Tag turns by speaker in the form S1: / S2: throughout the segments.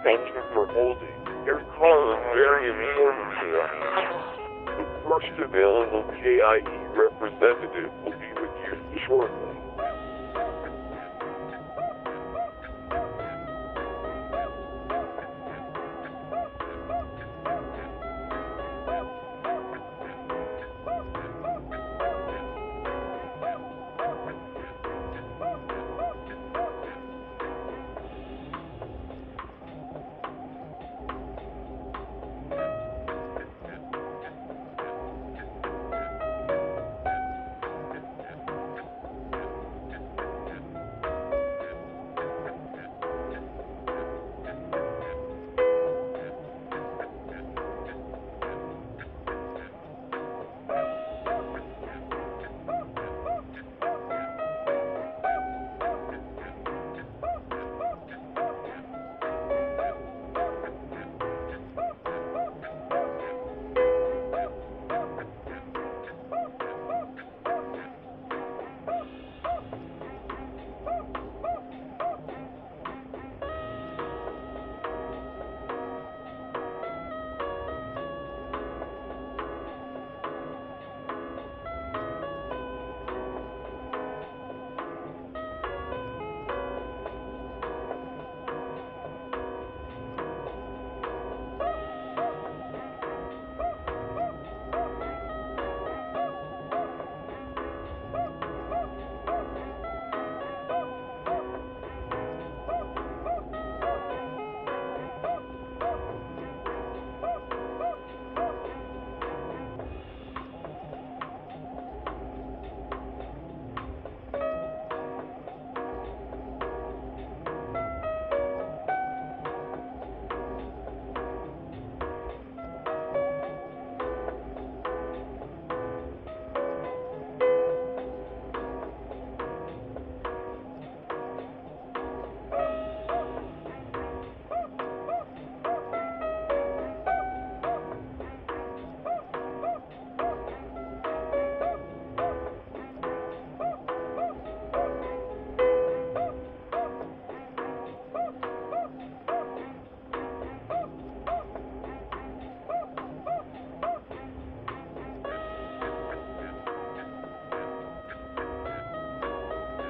S1: Thank you for holding. Your call is very important. The first available KIE representative will be with you shortly.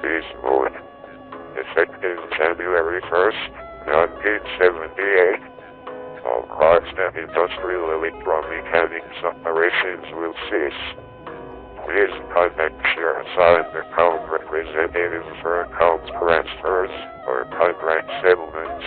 S2: Peace mode. Effective January 1st, 1978. All cars and industrial electromechanics operations will cease. Please contact your assigned account representative for account transfers or contract settlements.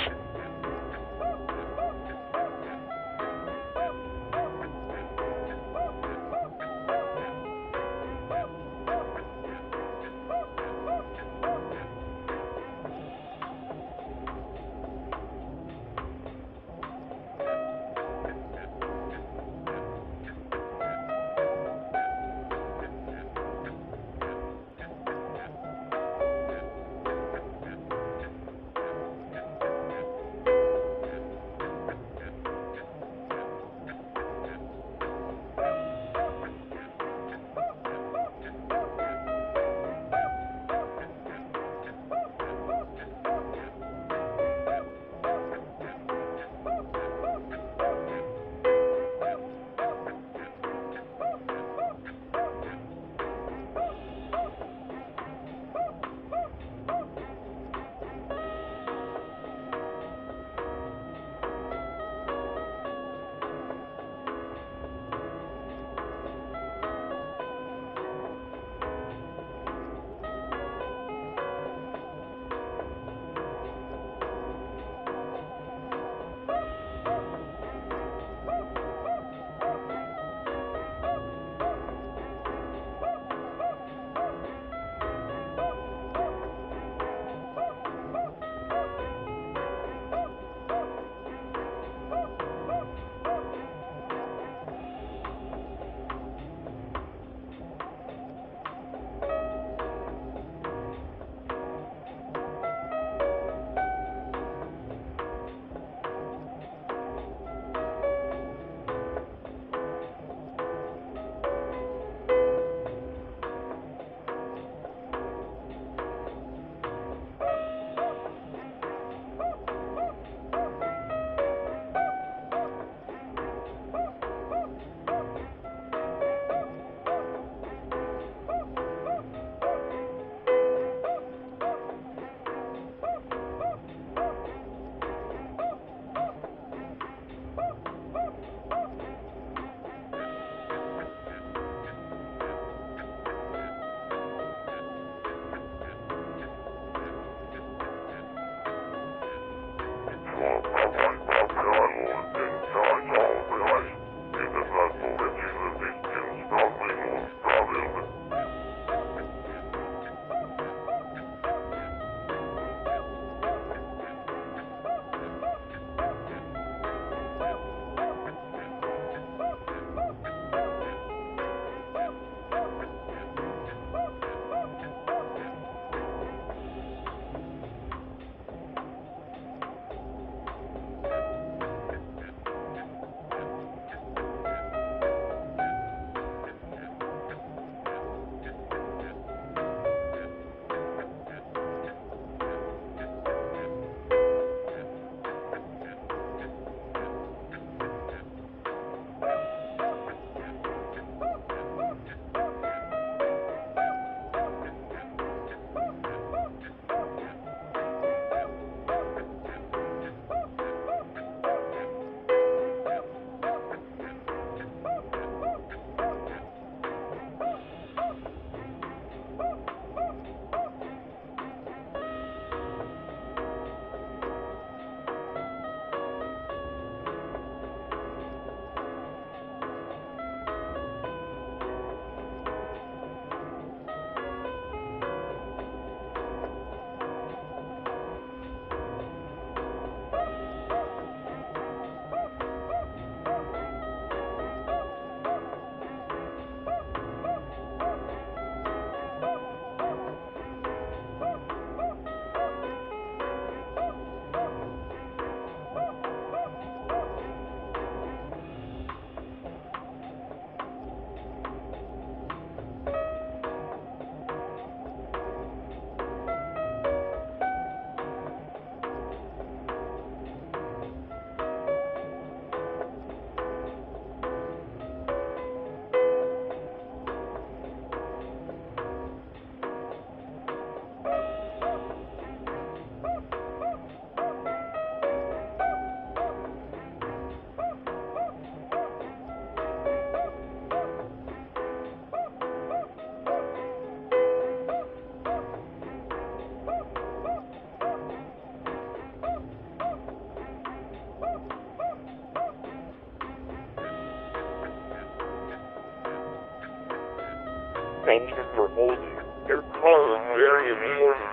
S1: Thank you for holding. Your call is very important.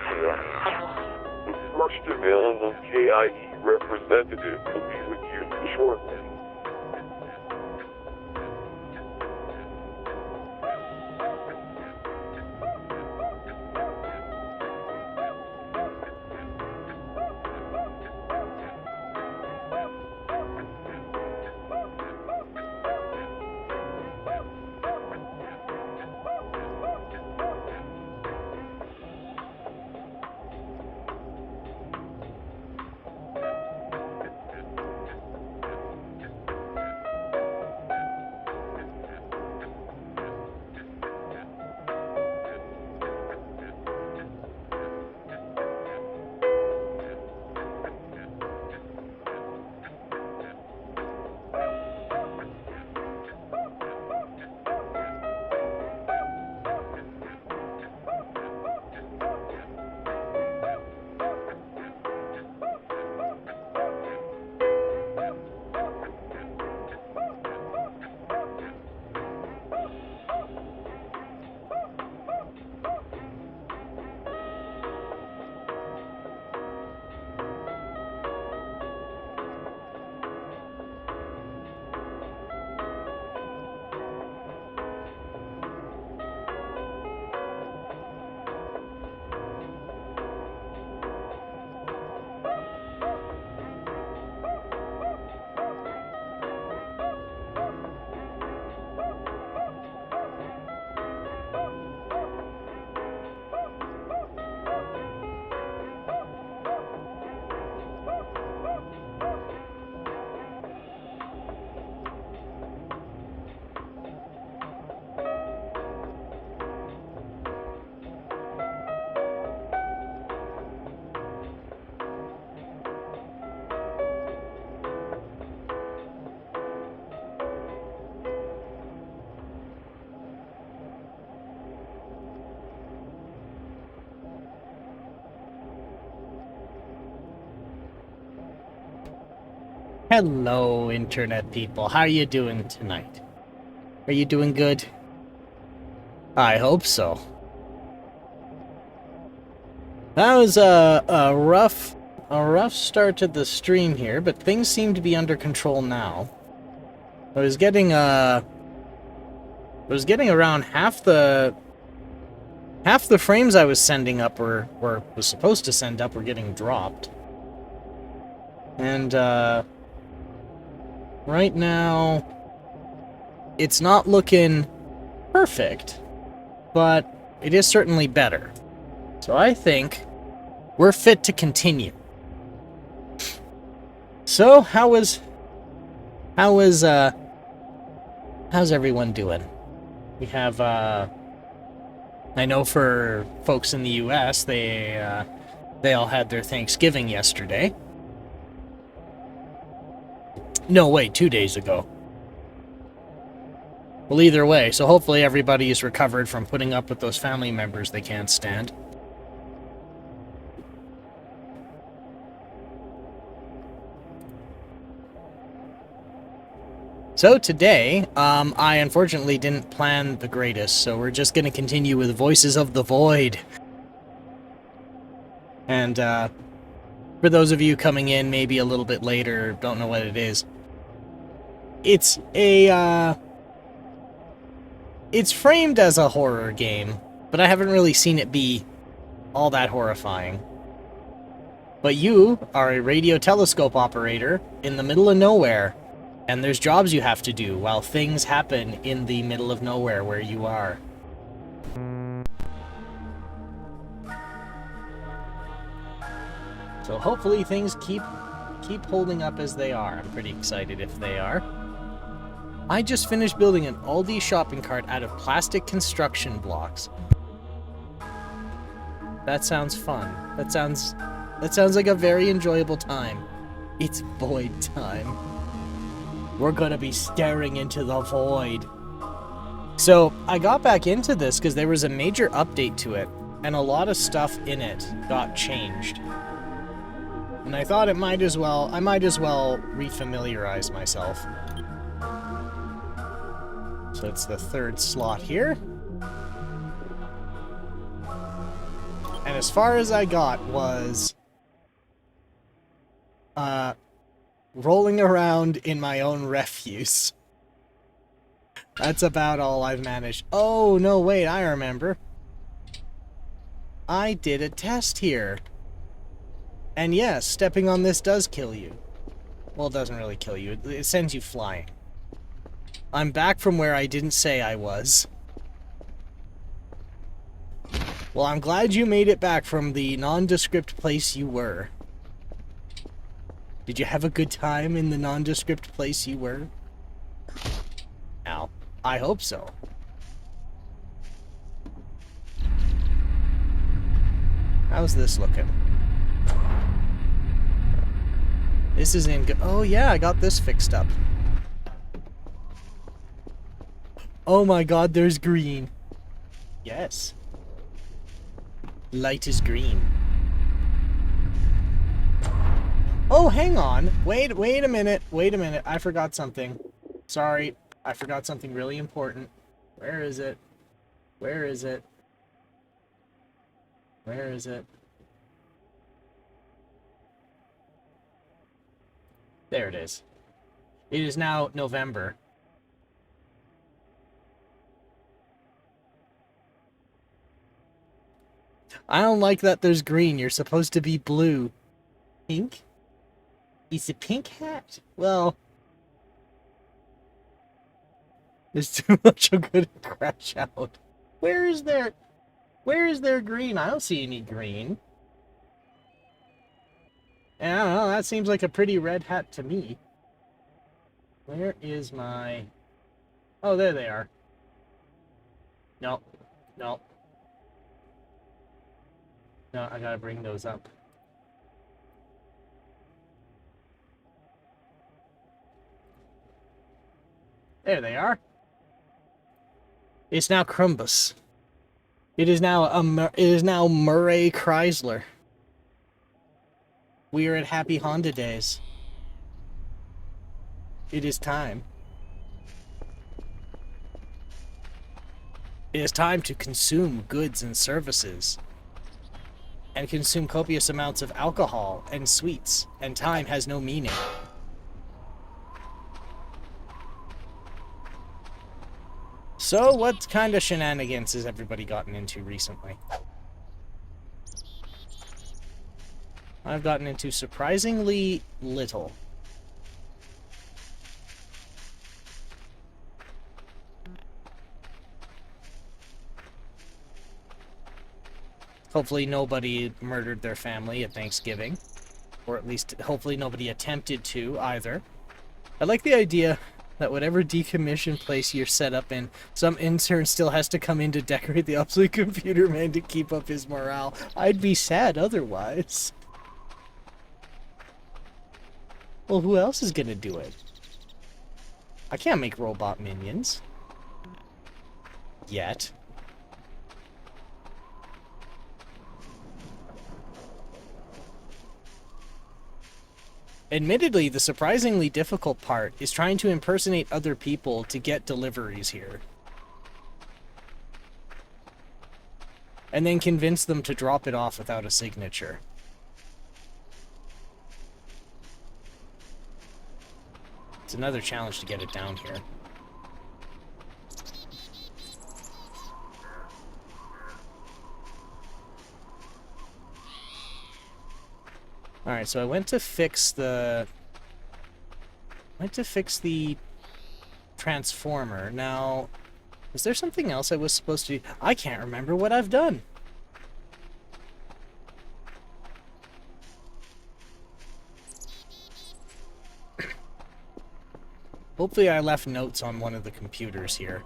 S1: The first available KIE representative will be with you shortly.
S3: Hello, internet people. How are you doing tonight? Are you doing good? I hope so. That was a rough start to the stream here, but things seem to be under control now. I was getting around half the frames I was sending up or was supposed to send up were getting dropped. And right now it's not looking perfect, but it is certainly better. So I think we're fit to continue. So how's everyone doing? We have I know for folks in the US, they all had their Thanksgiving yesterday. No, wait, 2 days ago. Well, either way, so hopefully everybody is recovered from putting up with those family members they can't stand. So today, I unfortunately didn't plan the greatest, so we're just going to continue with Voices of the Void. And for those of you coming in maybe a little bit later, don't know what it is, it's it's framed as a horror game, but I haven't really seen it be all that horrifying. But you are a radio telescope operator in the middle of nowhere, and there's jobs you have to do while things happen in the middle of nowhere where you are. So hopefully things keep holding up as they are. I'm pretty excited if they are. I just finished building an Aldi shopping cart out of plastic construction blocks. That sounds fun. That sounds like a very enjoyable time. It's void time. We're gonna be staring into the void. So I got back into this because there was a major update to it, and a lot of stuff in it got changed. And I thought I might as well refamiliarize myself. So it's the third slot here. And as far as I got was rolling around in my own refuse. That's about all I've managed. Oh, no, wait, I remember. I did a test here. And yes, stepping on this does kill you. Well, it doesn't really kill you. It sends you flying. I'm back from where I didn't say I was. Well, I'm glad you made it back from the nondescript place you were. Did you have a good time in the nondescript place you were? Ow. I hope so. How's this looking? This is in good. Oh yeah, I got this fixed up. Oh my god, there's green. Yes. Light is green. Oh, hang on. Wait a minute. Wait a minute. I forgot something. Sorry. I forgot something really important. Where is it? Where is it? Where is it? There it is. It is now November. I don't like that there's green. You're supposed to be blue. Pink? Is it pink hat? Well, there's too much of good crash out. Where is there green? I don't see any green. And I don't know, that seems like a pretty red hat to me. Where is my... Oh, there they are. No. No. No, I gotta bring those up. There they are. It's now Crumbus. It is now Murray Chrysler. We are at Happy Honda Days. It is time. It is time to consume goods and services. And consume copious amounts of alcohol and sweets. And time has no meaning. So, what kind of shenanigans has everybody gotten into recently? I've gotten into surprisingly little. Hopefully nobody murdered their family at Thanksgiving. Or at least, hopefully nobody attempted to, either. I like the idea that whatever decommissioned place you're set up in, some intern still has to come in to decorate the obsolete computer man to keep up his morale. I'd be sad otherwise. Well, who else is gonna do it? I can't make robot minions. Yet. Admittedly, the surprisingly difficult part is trying to impersonate other people to get deliveries here. And then convince them to drop it off without a signature. It's another challenge to get it down here. Alright, so I went to fix the transformer. Now, is there something else I was supposed to do? I can't remember what I've done. Hopefully I left notes on one of the computers here.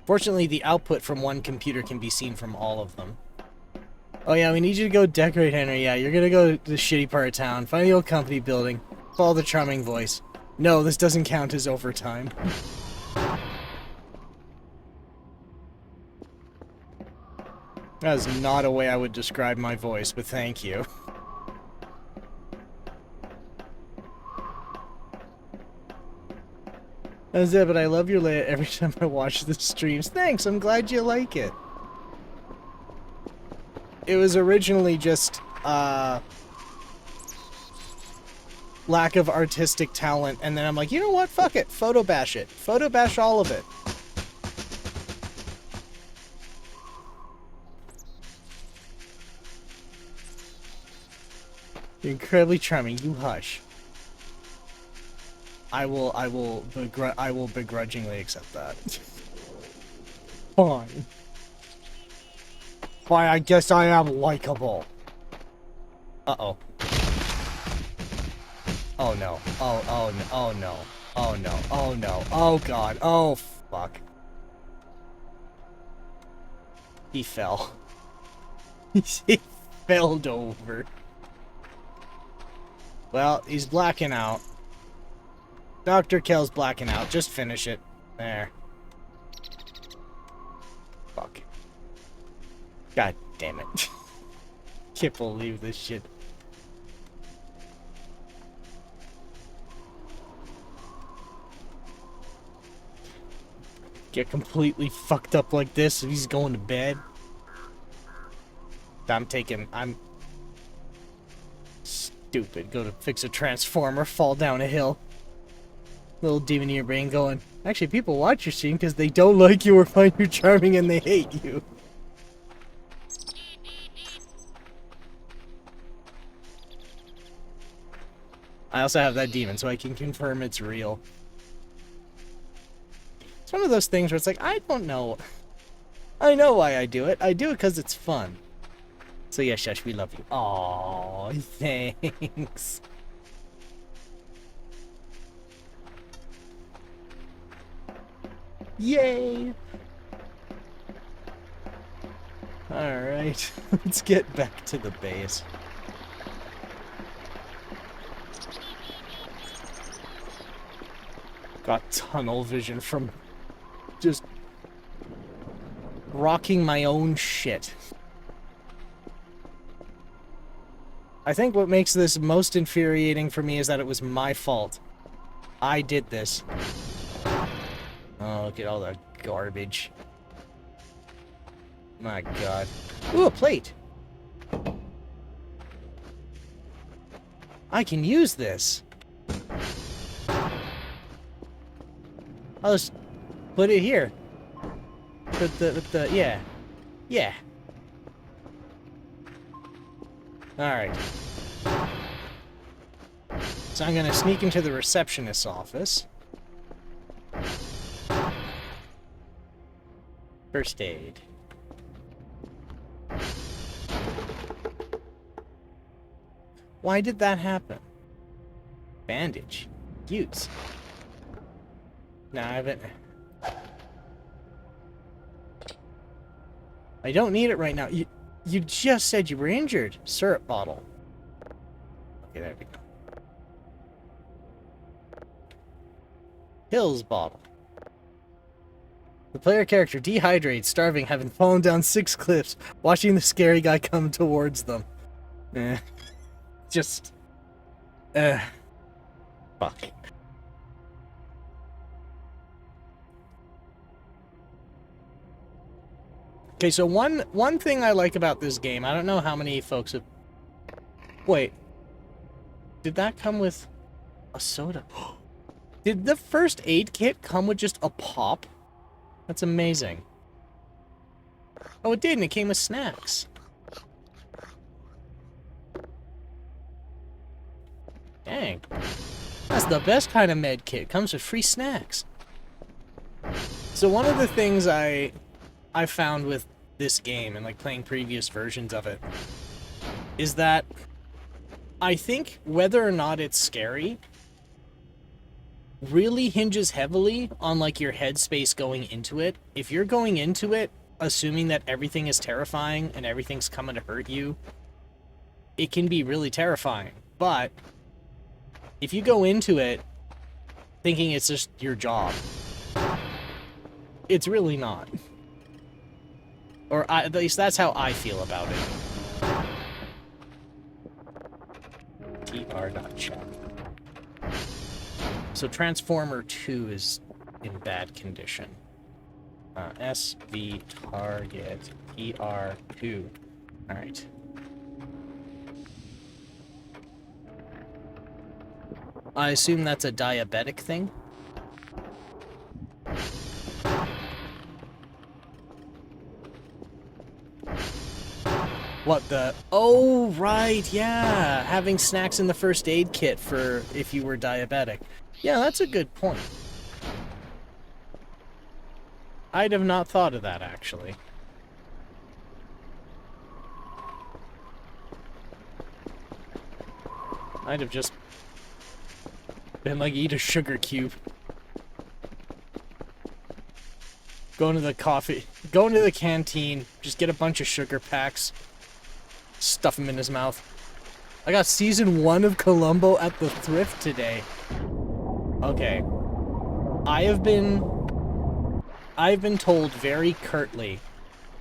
S3: Fortunately, the output from one computer can be seen from all of them. Oh yeah, we need you to go decorate, Henry. Yeah, you're gonna go to the shitty part of town, find the old company building, follow the charming voice. No, this doesn't count as overtime. That is not a way I would describe my voice, but thank you. That's it, but I love your layout every time I watch the streams. Thanks, I'm glad you like it. It was originally just, lack of artistic talent, and then I'm like, you know what, fuck it, photo bash it. Photo bash all of it. You're incredibly charming, you hush. I will begrudgingly accept that. Fine. Fine, I guess I am likable. Uh-oh. Oh no. Oh no. Oh no. Oh no. Oh no. Oh god. Oh fuck. He fell. He felled over. Well, he's blacking out. Dr. Kell's blacking out. Just finish it. There. Fuck. God damn it. Can't believe this shit. Get completely fucked up like this if he's going to bed. I'm stupid. Go to fix a transformer, fall down a hill. Little demon in your brain going, actually, people watch your stream because they don't like you or find you charming and they hate you. I also have that demon, so I can confirm it's real. It's one of those things where it's like, I don't know. I know why I do it. I do it because it's fun. So yeah, Shush, we love you. Aww, thanks. Yay! Alright, let's get back to the base. Got tunnel vision from just rocking my own shit. I think what makes this most infuriating for me is that it was my fault. I did this. Oh, look at all the garbage. My god. Ooh, a plate! I can use this! I'll just put it here. With the, yeah. Yeah. Alright. So I'm gonna sneak into the receptionist's office. First aid. Why did that happen? Bandage. Use. No, I haven't. I don't need it right now. You just said you were injured. Syrup bottle. Okay, there we go. Pills bottle. The player character dehydrates, starving, having fallen down 6 cliffs, watching the scary guy come towards them. Just... fuck. Okay, so one thing I like about this game, I don't know how many folks have... Wait. Did that come with a soda? Did the first aid kit come with just a pop? That's amazing. Oh, it didn't. It came with snacks. Dang. That's the best kind of med kit. It comes with free snacks. So one of the things I found with this game and like playing previous versions of it is that I think whether or not it's scary really hinges heavily on like your headspace going into it. If you're going into it assuming that everything is terrifying and everything's coming to hurt you, it can be really terrifying. But if you go into it thinking it's just your job, it's really not. Or at least that's how I feel about it. TR.check. So Transformer 2 is in bad condition. SV target TR2. Alright. I assume that's a diabetic thing? What the... Oh, right, yeah! Having snacks in the first aid kit for if you were diabetic. Yeah, that's a good point. I'd have not thought of that, actually. I'd have just been like, eat a sugar cube. Go into the canteen, just get a bunch of sugar packs, stuff them in his mouth. I got season 1 of Columbo at the thrift today. Okay. I've been told very curtly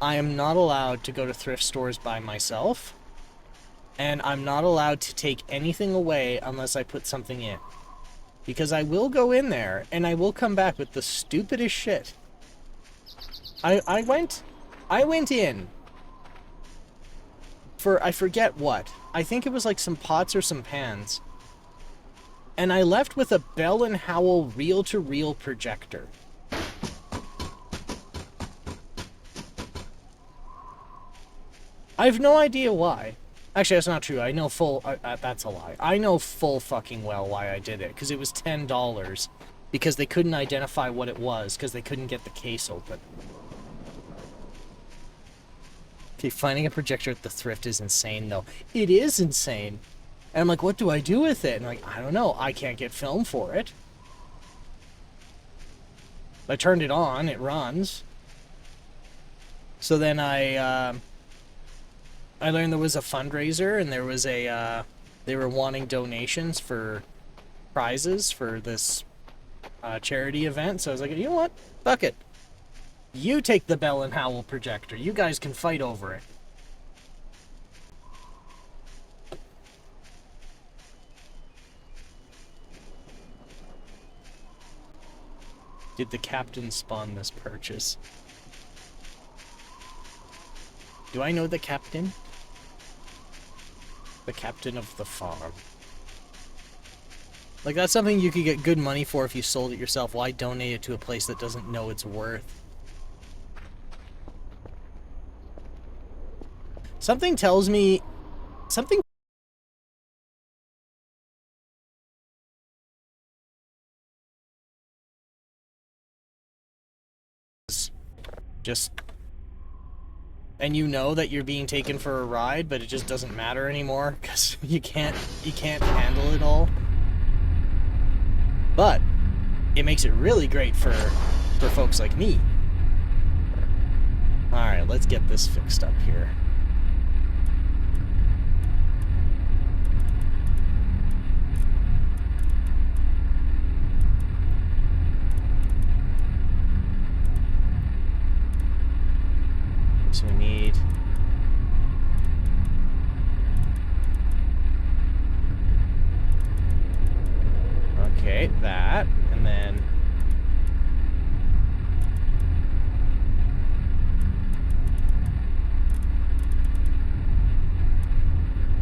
S3: I am not allowed to go to thrift stores by myself, and I'm not allowed to take anything away unless I put something in. Because I will go in there, and I will come back with the stupidest shit. I went in for, I forget what. I think it was like some pots or some pans. And I left with a Bell & Howell reel-to-reel projector. I have no idea why. Actually, that's not true. I know that's a lie. I know full fucking well why I did it. Because it was $10. Because they couldn't identify what it was. Because they couldn't get the case open. Okay, finding a projector at the thrift is insane, though. It is insane. And I'm like, what do I do with it? And I'm like, I don't know. I can't get film for it. I turned it on. It runs. So then I learned there was a fundraiser, and there was they were wanting donations for prizes for this charity event. So I was like, you know what? Fuck it. You take the Bell & Howell projector. You guys can fight over it. Did the captain spawn this purchase? Do I know the captain? The captain of the farm. Like, that's something you could get good money for if you sold it yourself. Why donate it to a place that doesn't know its worth? Something tells me... Something... Just... And you know that you're being taken for a ride, but it just doesn't matter anymore, because you can't handle it all. But it makes it really great for folks like me. Alright, let's get this fixed up here. So we need... Okay, that, and then...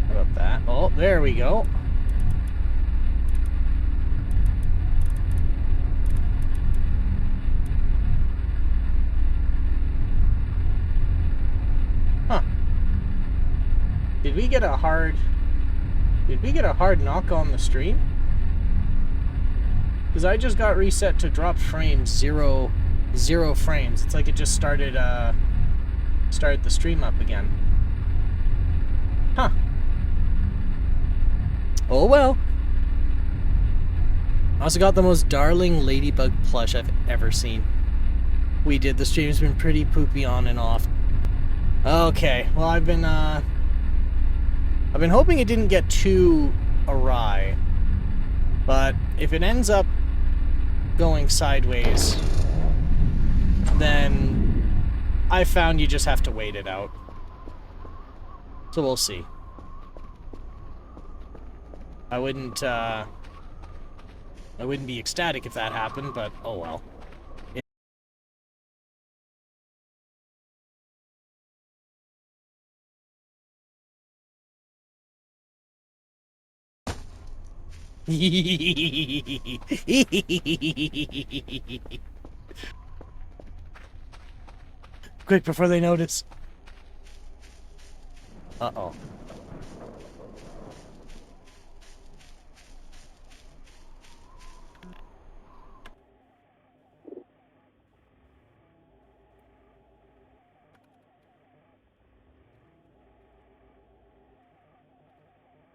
S3: How about that? Oh, there we go. Huh. Did we get a hard knock on the stream? Because I just got reset to drop frames, zero frames. It's like it just started the stream up again. Huh. Oh well. I also got the most darling ladybug plush I've ever seen. The stream's been pretty poopy on and off. Okay, well I've been hoping it didn't get too awry. But if it ends up going sideways, then I found you just have to wait it out. So we'll see. I wouldn't be ecstatic if that happened, but oh well. Quick before they notice. Uh-oh.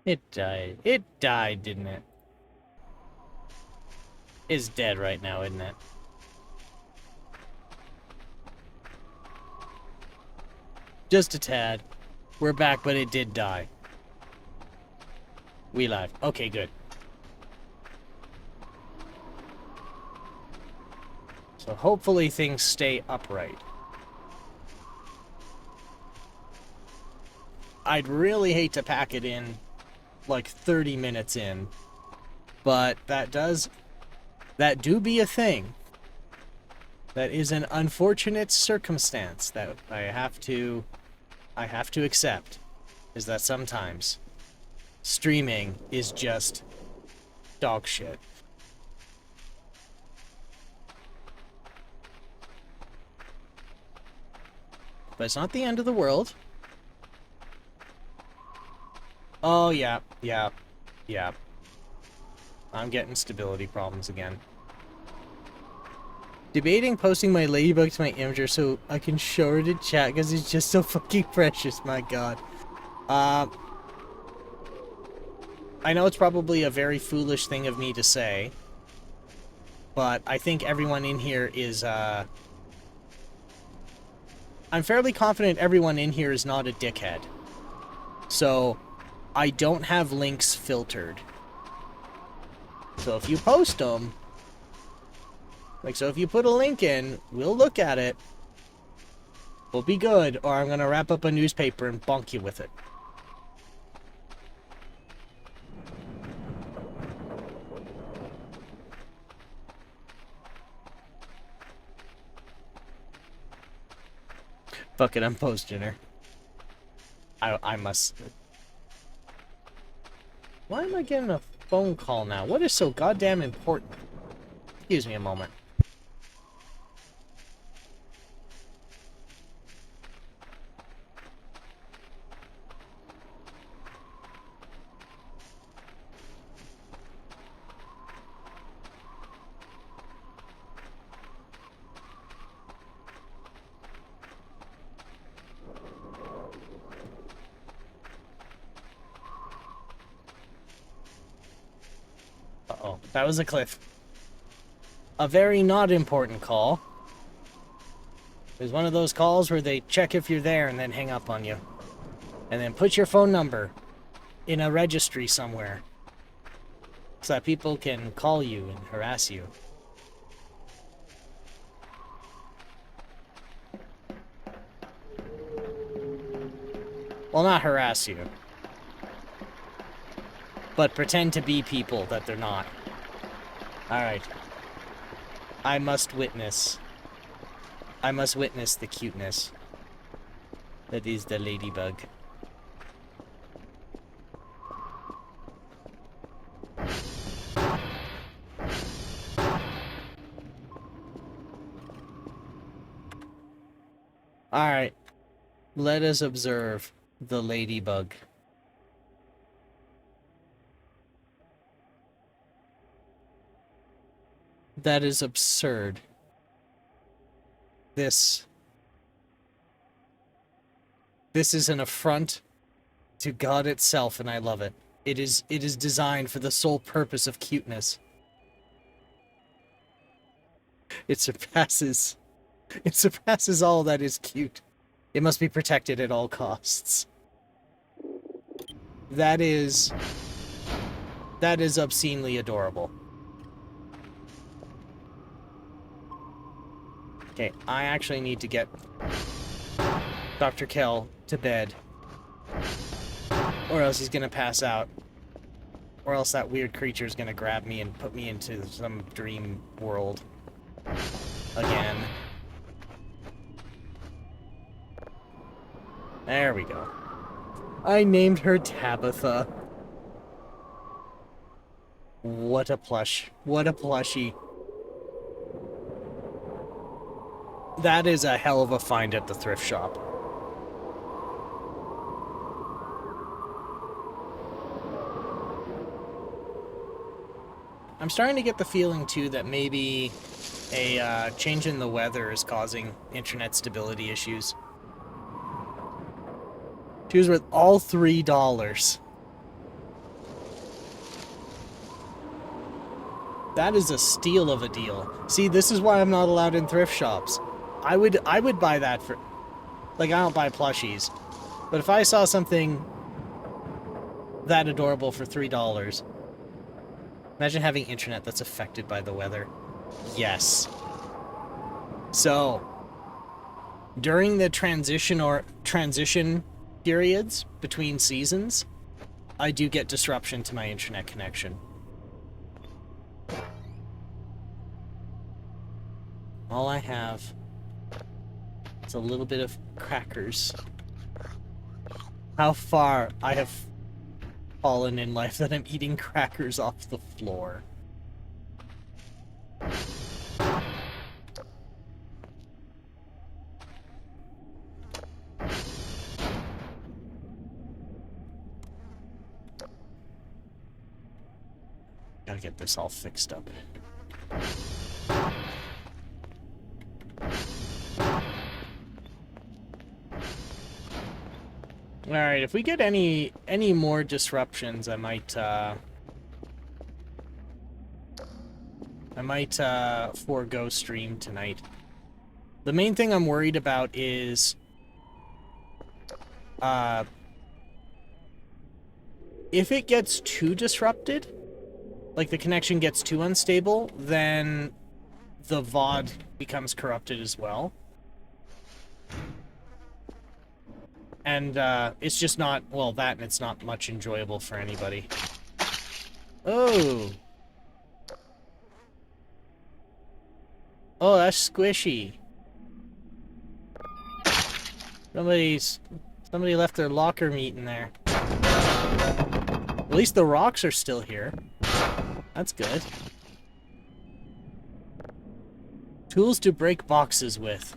S3: It died. It died, didn't it? It's dead right now, isn't it? Just a tad. We're back, but it did die. We live. Okay, good. So hopefully things stay upright. I'd really hate to pack it in like 30 minutes in, but that do be a thing. That is an unfortunate circumstance that I have to accept, is that sometimes streaming is just dog shit. But it's not the end of the world. Oh, yeah. I'm getting stability problems again. Debating posting my ladybug to my imager so I can show her to chat because it's just so fucking precious, my god. I know it's probably a very foolish thing of me to say, but I think everyone in here is, I'm fairly confident everyone in here is not a dickhead. So, I don't have links filtered. So if you post them, like, so if you put a link in, we'll look at it. We'll be good, or I'm gonna wrap up a newspaper and bonk you with it. Fuck it, I'm posting her. I must... Why am I getting a phone call now? What is so goddamn important? Excuse me a moment. Uh-oh, that was a cliff. A very not important call. It was one of those calls where they check if you're there and then hang up on you. And then put your phone number in a registry somewhere. So that people can call you and harass you. Well, not harass you. But pretend to be people that they're not. Alright. I must witness the cuteness that is the ladybug. Alright. Let us observe the ladybug. That is absurd. This is an affront to God itself, and I love it. It is designed for the sole purpose of cuteness. It surpasses all that is cute. It must be protected at all costs. That is obscenely adorable. Okay, I actually need to get Dr. Kell to bed. Or else he's gonna pass out. Or else that weird creature's gonna grab me and put me into some dream world. Again. There we go. I named her Tabitha. What a plush. What a plushie. That is a hell of a find at the thrift shop. I'm starting to get the feeling, too, that maybe a change in the weather is causing internet stability issues. She was worth all $3. That is a steal of a deal. See, this is why I'm not allowed in thrift shops. I would buy that for... Like, I don't buy plushies. But if I saw something that adorable for $3... Imagine having internet that's affected by the weather. Yes. So, during the transition periods between seasons, I do get disruption to my internet connection. All I have is a little bit of crackers. How far I have fallen in life that I'm eating crackers off the floor. Gotta get this all fixed up. Alright, if we get any more disruptions, I might forego stream tonight. The main thing I'm worried about is if it gets too disrupted, like the connection gets too unstable, then the VOD becomes corrupted as well. And, it's just not, well, that and it's not much enjoyable for anybody. Oh! Oh, that's squishy. Somebody left their locker meat in there. At least the rocks are still here. That's good. Tools to break boxes with.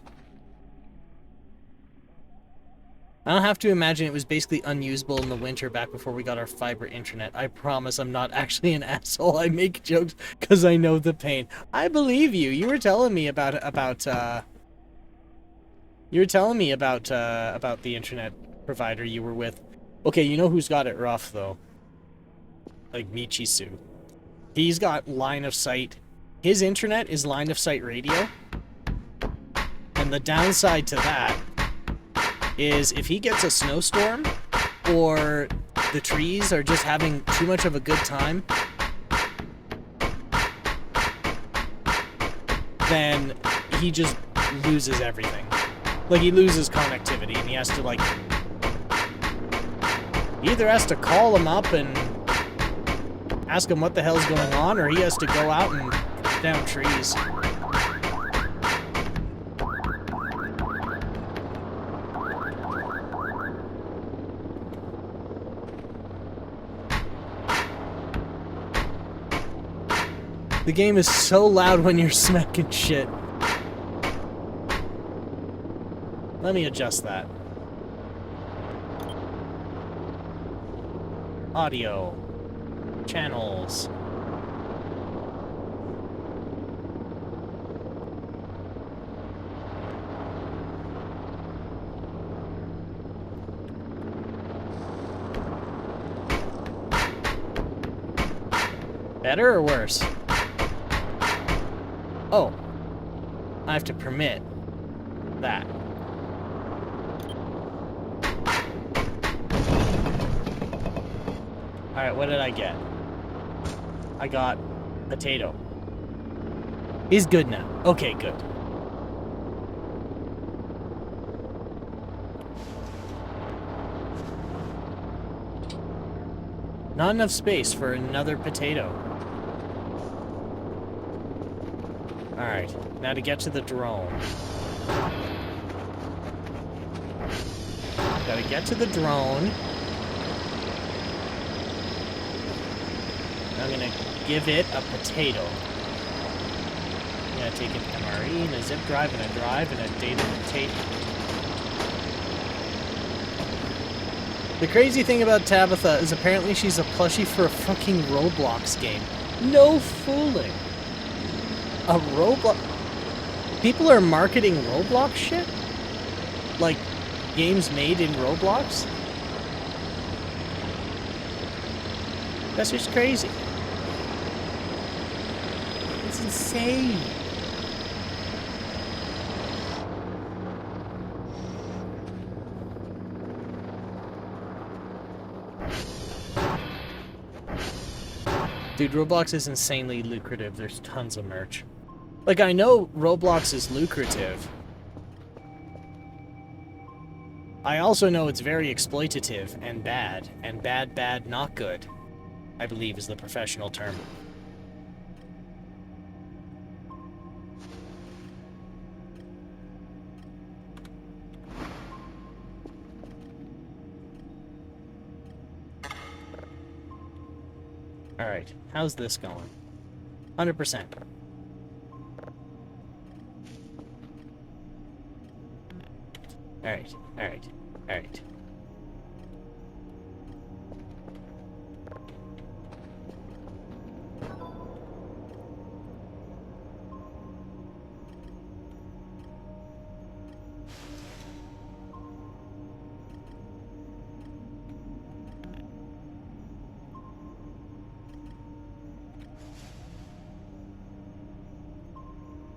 S3: I don't have to imagine it was basically unusable in the winter back before we got our fiber internet. I promise I'm not actually an asshole. I make jokes because I know the pain. I believe you. You were telling me about the internet provider you were with. Okay, you know who's got it rough though? Like Michisu. He's got line of sight. His internet is line of sight radio. And the downside to that is if he gets a snowstorm or the trees are just having too much of a good time, then he just loses everything. Like, he loses connectivity and he has to, like, he either has to call him up and ask him what the hell's going on, or he has to go out and cut down trees. The game is so loud when you're smacking shit. Let me adjust that. Audio. Channels. Better or worse? Oh. I have to permit that. Alright, what did I get? I got potato. He's good now. Okay, good. Not enough space for another potato. Alright, now to get to the drone. Gotta get to the drone. I'm gonna give it a potato. I'm gonna take an MRE and a zip drive and a data tape. The crazy thing about Tabitha is apparently she's a plushie for a fucking Roblox game. No fooling. A Roblox... People are marketing Roblox shit? Like, games made in Roblox? That's just crazy. It's insane. Dude, Roblox is insanely lucrative. There's tons of merch. Like, I know Roblox is lucrative. I also know it's very exploitative and bad. And bad, not good, I believe is the professional term. Alright, how's this going? 100%. Alright, alright, alright.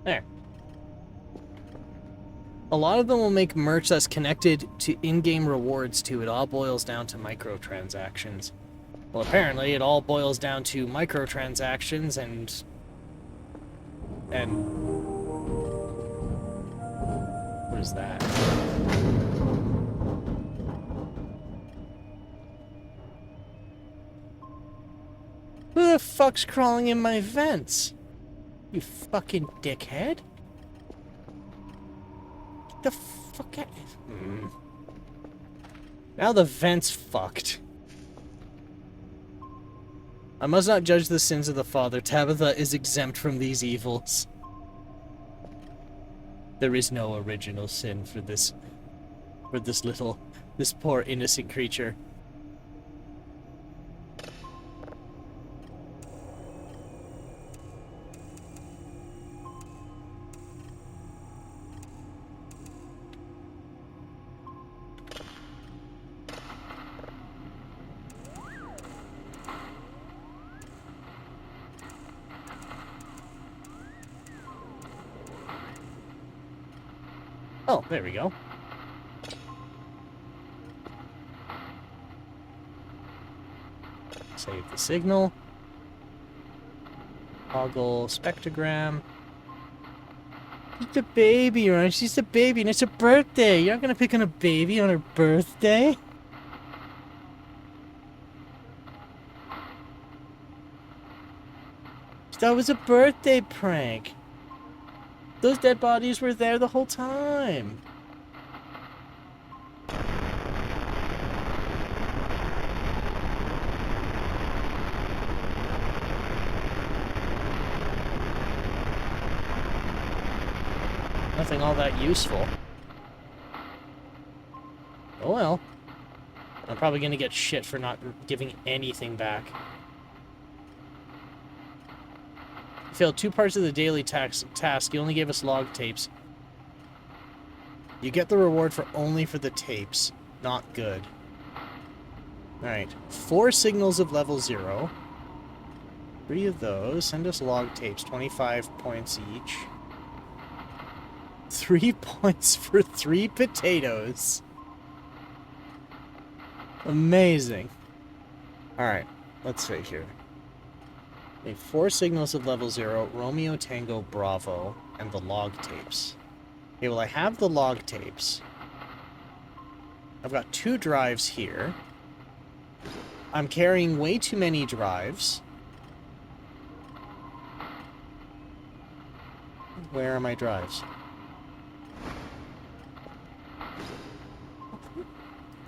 S3: There. A lot of them will make merch that's connected to in-game rewards too. It all boils down to microtransactions. Well, apparently it all boils down to microtransactions and what is that? Who the fuck's crawling in my vents? You fucking dickhead. Get the fuck out. Now the vent's fucked. I must not judge the sins of the father. Tabitha is exempt from these evils. There is no original sin for this poor innocent creature. Oh, there we go. Save the signal. Toggle spectrogram. It's a baby, right? She's a baby and it's a birthday. You're not gonna pick on a baby on her birthday? That was a birthday prank. Those dead bodies were there the whole time. Nothing all that useful. Oh well. I'm probably gonna get shit for not giving anything back. You failed 2 parts of the daily task. You only gave us log tapes. You get the reward for only for the tapes. Not good. Alright. 4 signals of level 0. 3 of those. Send us log tapes. 25 points each. 3 points for 3 potatoes. Amazing. Alright, let's see here. We have 4 signals of level 0, Romeo, Tango, Bravo, and the log tapes. Okay, well I have the log tapes. I've got 2 drives here. I'm carrying way too many drives. Where are my drives?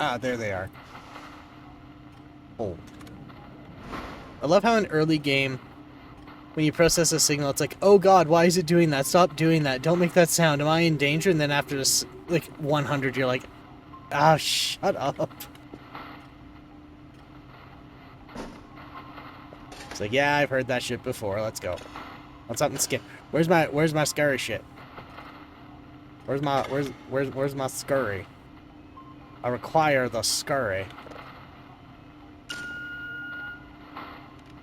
S3: Ah, there they are. Oh. I love how in early game, when you process a signal, it's like, oh god, why is it doing that? Stop doing that. Don't make that sound. Am I in danger? And then after this, like, 100, you're like, ah, shut up. It's like, yeah, I've heard that shit before. Let's go. Want something skip. Where's my scurry shit? Where's my scurry? I require the scurry.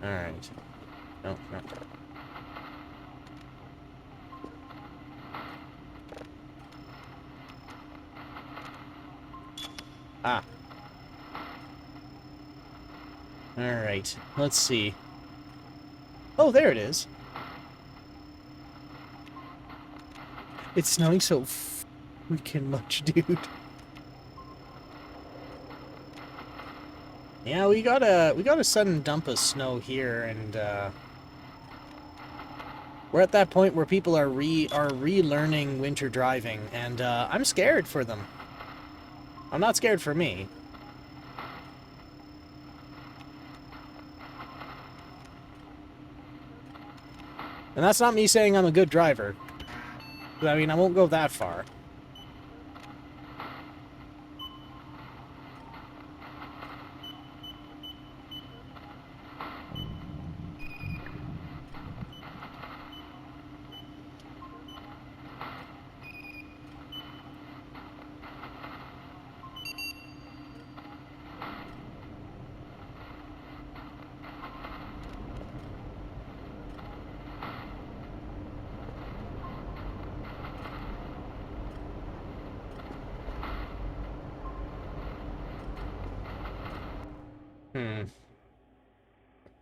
S3: Alright. No. Ah. Alright. Let's see. Oh, there it is. It's snowing so freaking much, dude. Yeah, we got a sudden dump of snow here, and we're at that point where people are relearning winter driving, and I'm scared for them. I'm not scared for me. And that's not me saying I'm a good driver. I mean, I won't go that far.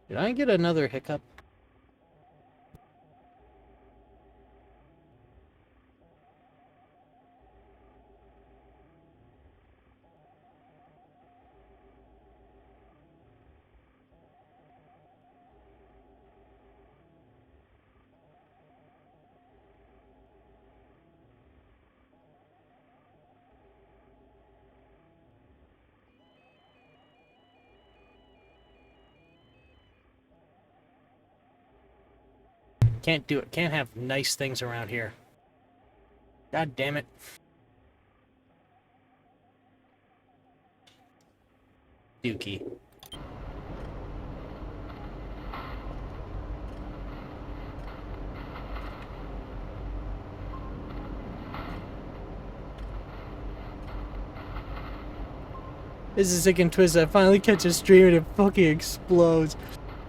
S3: Did I get another hiccup? Can't do it. Can't have nice things around here. God damn it. Dookie. This is sick and twisted. I finally catch a stream and it fucking explodes.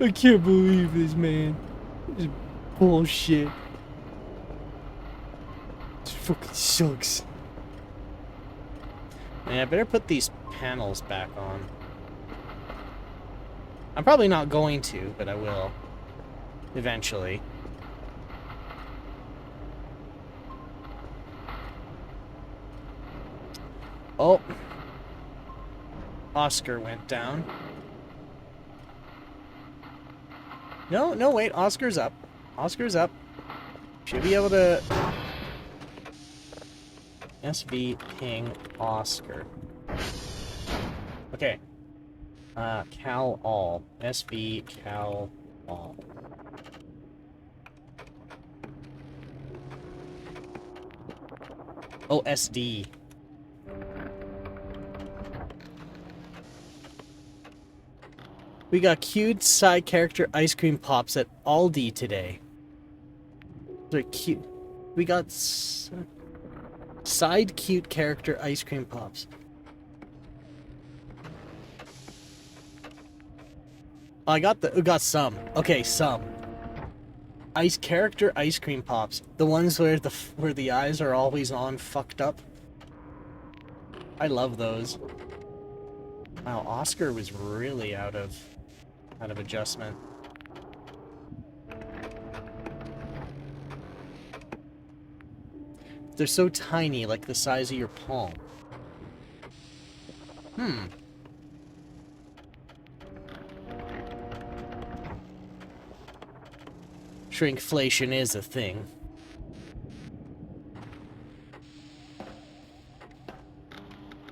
S3: I can't believe this, man. This is bullshit. This fucking sucks. Man, I better put these panels back on. I'm probably not going to, but I will. Eventually. Oh. Oscar went down. No, no, wait. Oscar's up. Oscar's up. Should be able to... SV ping Oscar. Okay. Cal all. SV cal all. Oh, SD. We got cute side character ice cream pops at Aldi today. They're cute. We got side cute character ice cream pops. I got some. Okay, some. Character ice cream pops. The ones where the eyes are always on fucked up. I love those. Wow, Oscar was really out of adjustment. They're so tiny, like the size of your palm. Shrinkflation is a thing.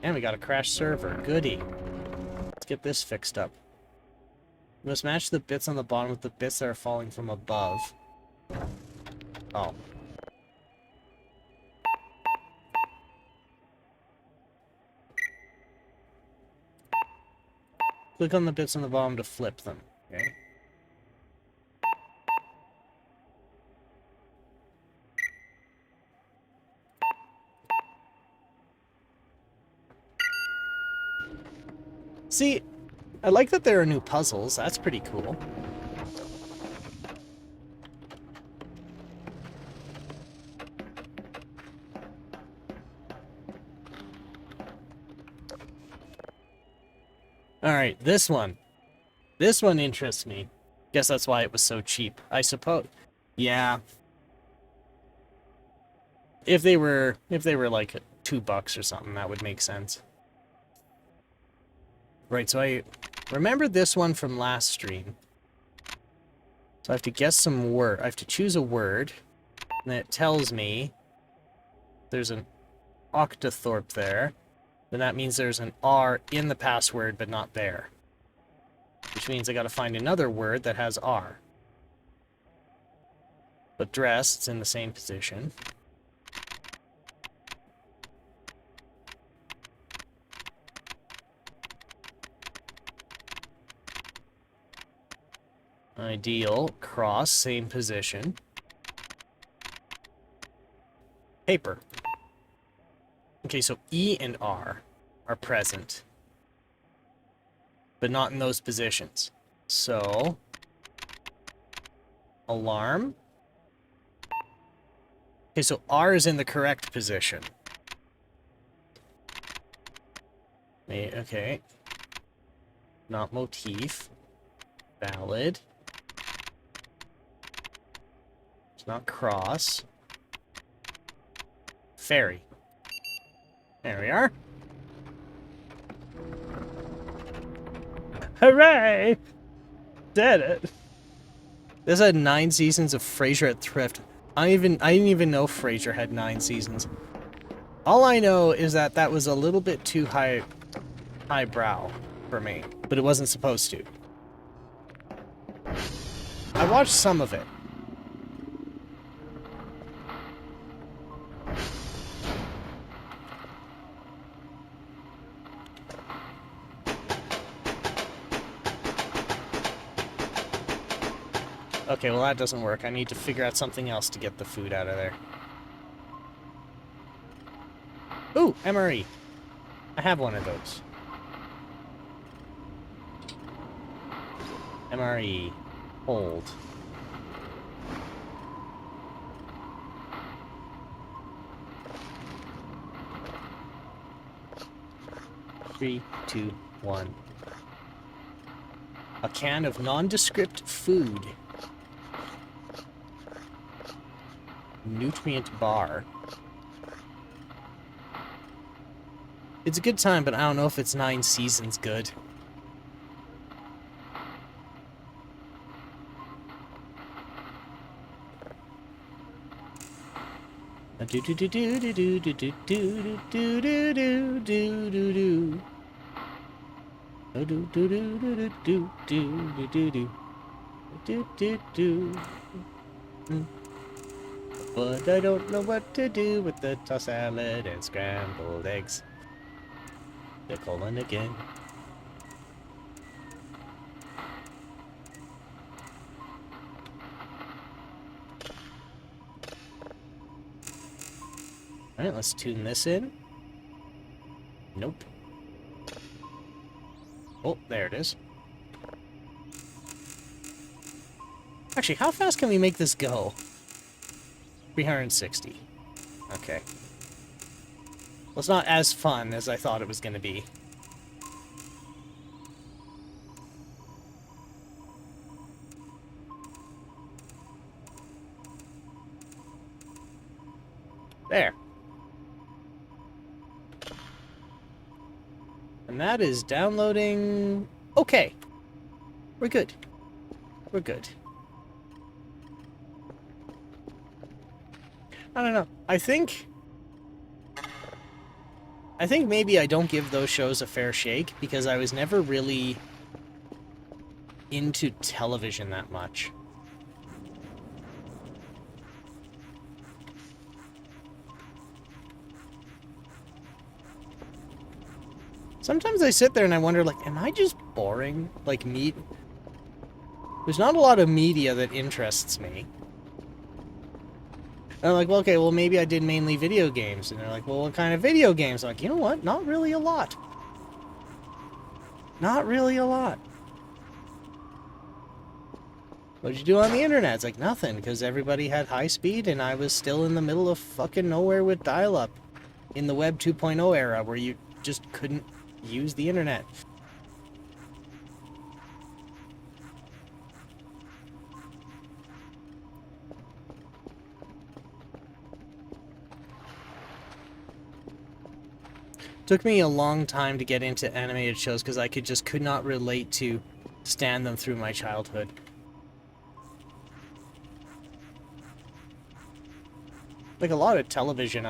S3: And we got a crashed server. Goody. Let's get this fixed up. We must match the bits on the bottom with the bits that are falling from above. Oh. Click on the bits on the bottom to flip them. Okay. See, I like that there are new puzzles. That's pretty cool. Alright, this one. This one interests me. Guess that's why it was so cheap, I suppose. Yeah. If they were like $2 or something, that would make sense. Right, so I remember this one from last stream. So I have to guess some word. I have to choose a word, and it tells me there's an octothorpe there. Then that means there's an R in the password, but not there. Which means I gotta find another word that has R. But dress, it's in the same position. Ideal, cross, same position. Paper. Okay, so E and R are present, but not in those positions. So, alarm. Okay, so R is in the correct position. Okay. Not motif. Valid. It's not cross. Fairy. There we are. Hooray! Did it. This had 9 seasons of Frasier at Thrift. I didn't even know Frasier had 9 seasons. All I know is that that was a little bit too highbrow for me, but it wasn't supposed to. I watched some of it. Okay, well that doesn't work. I need to figure out something else to get the food out of there. Ooh, MRE. I have one of those. MRE. Hold. Three, two, one. A can of nondescript food. Nutrient bar. It's a good time, but I don't know if it's 9 seasons good. Do do do do do do do do do do do do do do do. Do do do do do do do do do do do do. But I don't know what to do with the tossed salad and scrambled eggs. They're calling again. Alright, let's tune this in. Nope. Oh, there it is. Actually, how fast can we make this go? 360. Okay. Well, it's not as fun as I thought it was going to be. There. And that is downloading... Okay. We're good. We're good. I don't know. I think maybe I don't give those shows a fair shake because I was never really into television that much. Sometimes I sit there and I wonder, like, am I just boring? Like, there's not a lot of media that interests me. And I'm like, well, okay, well, maybe I did mainly video games. And they're like, well, what kind of video games? I'm like, you know what? Not really a lot. Not really a lot. What'd you do on the internet? It's like, nothing, because everybody had high speed, and I was still in the middle of fucking nowhere with dial-up in the Web 2.0 era, where you just couldn't use the internet. Took me a long time to get into animated shows because I could not relate to stand them through my childhood. Like a lot of television,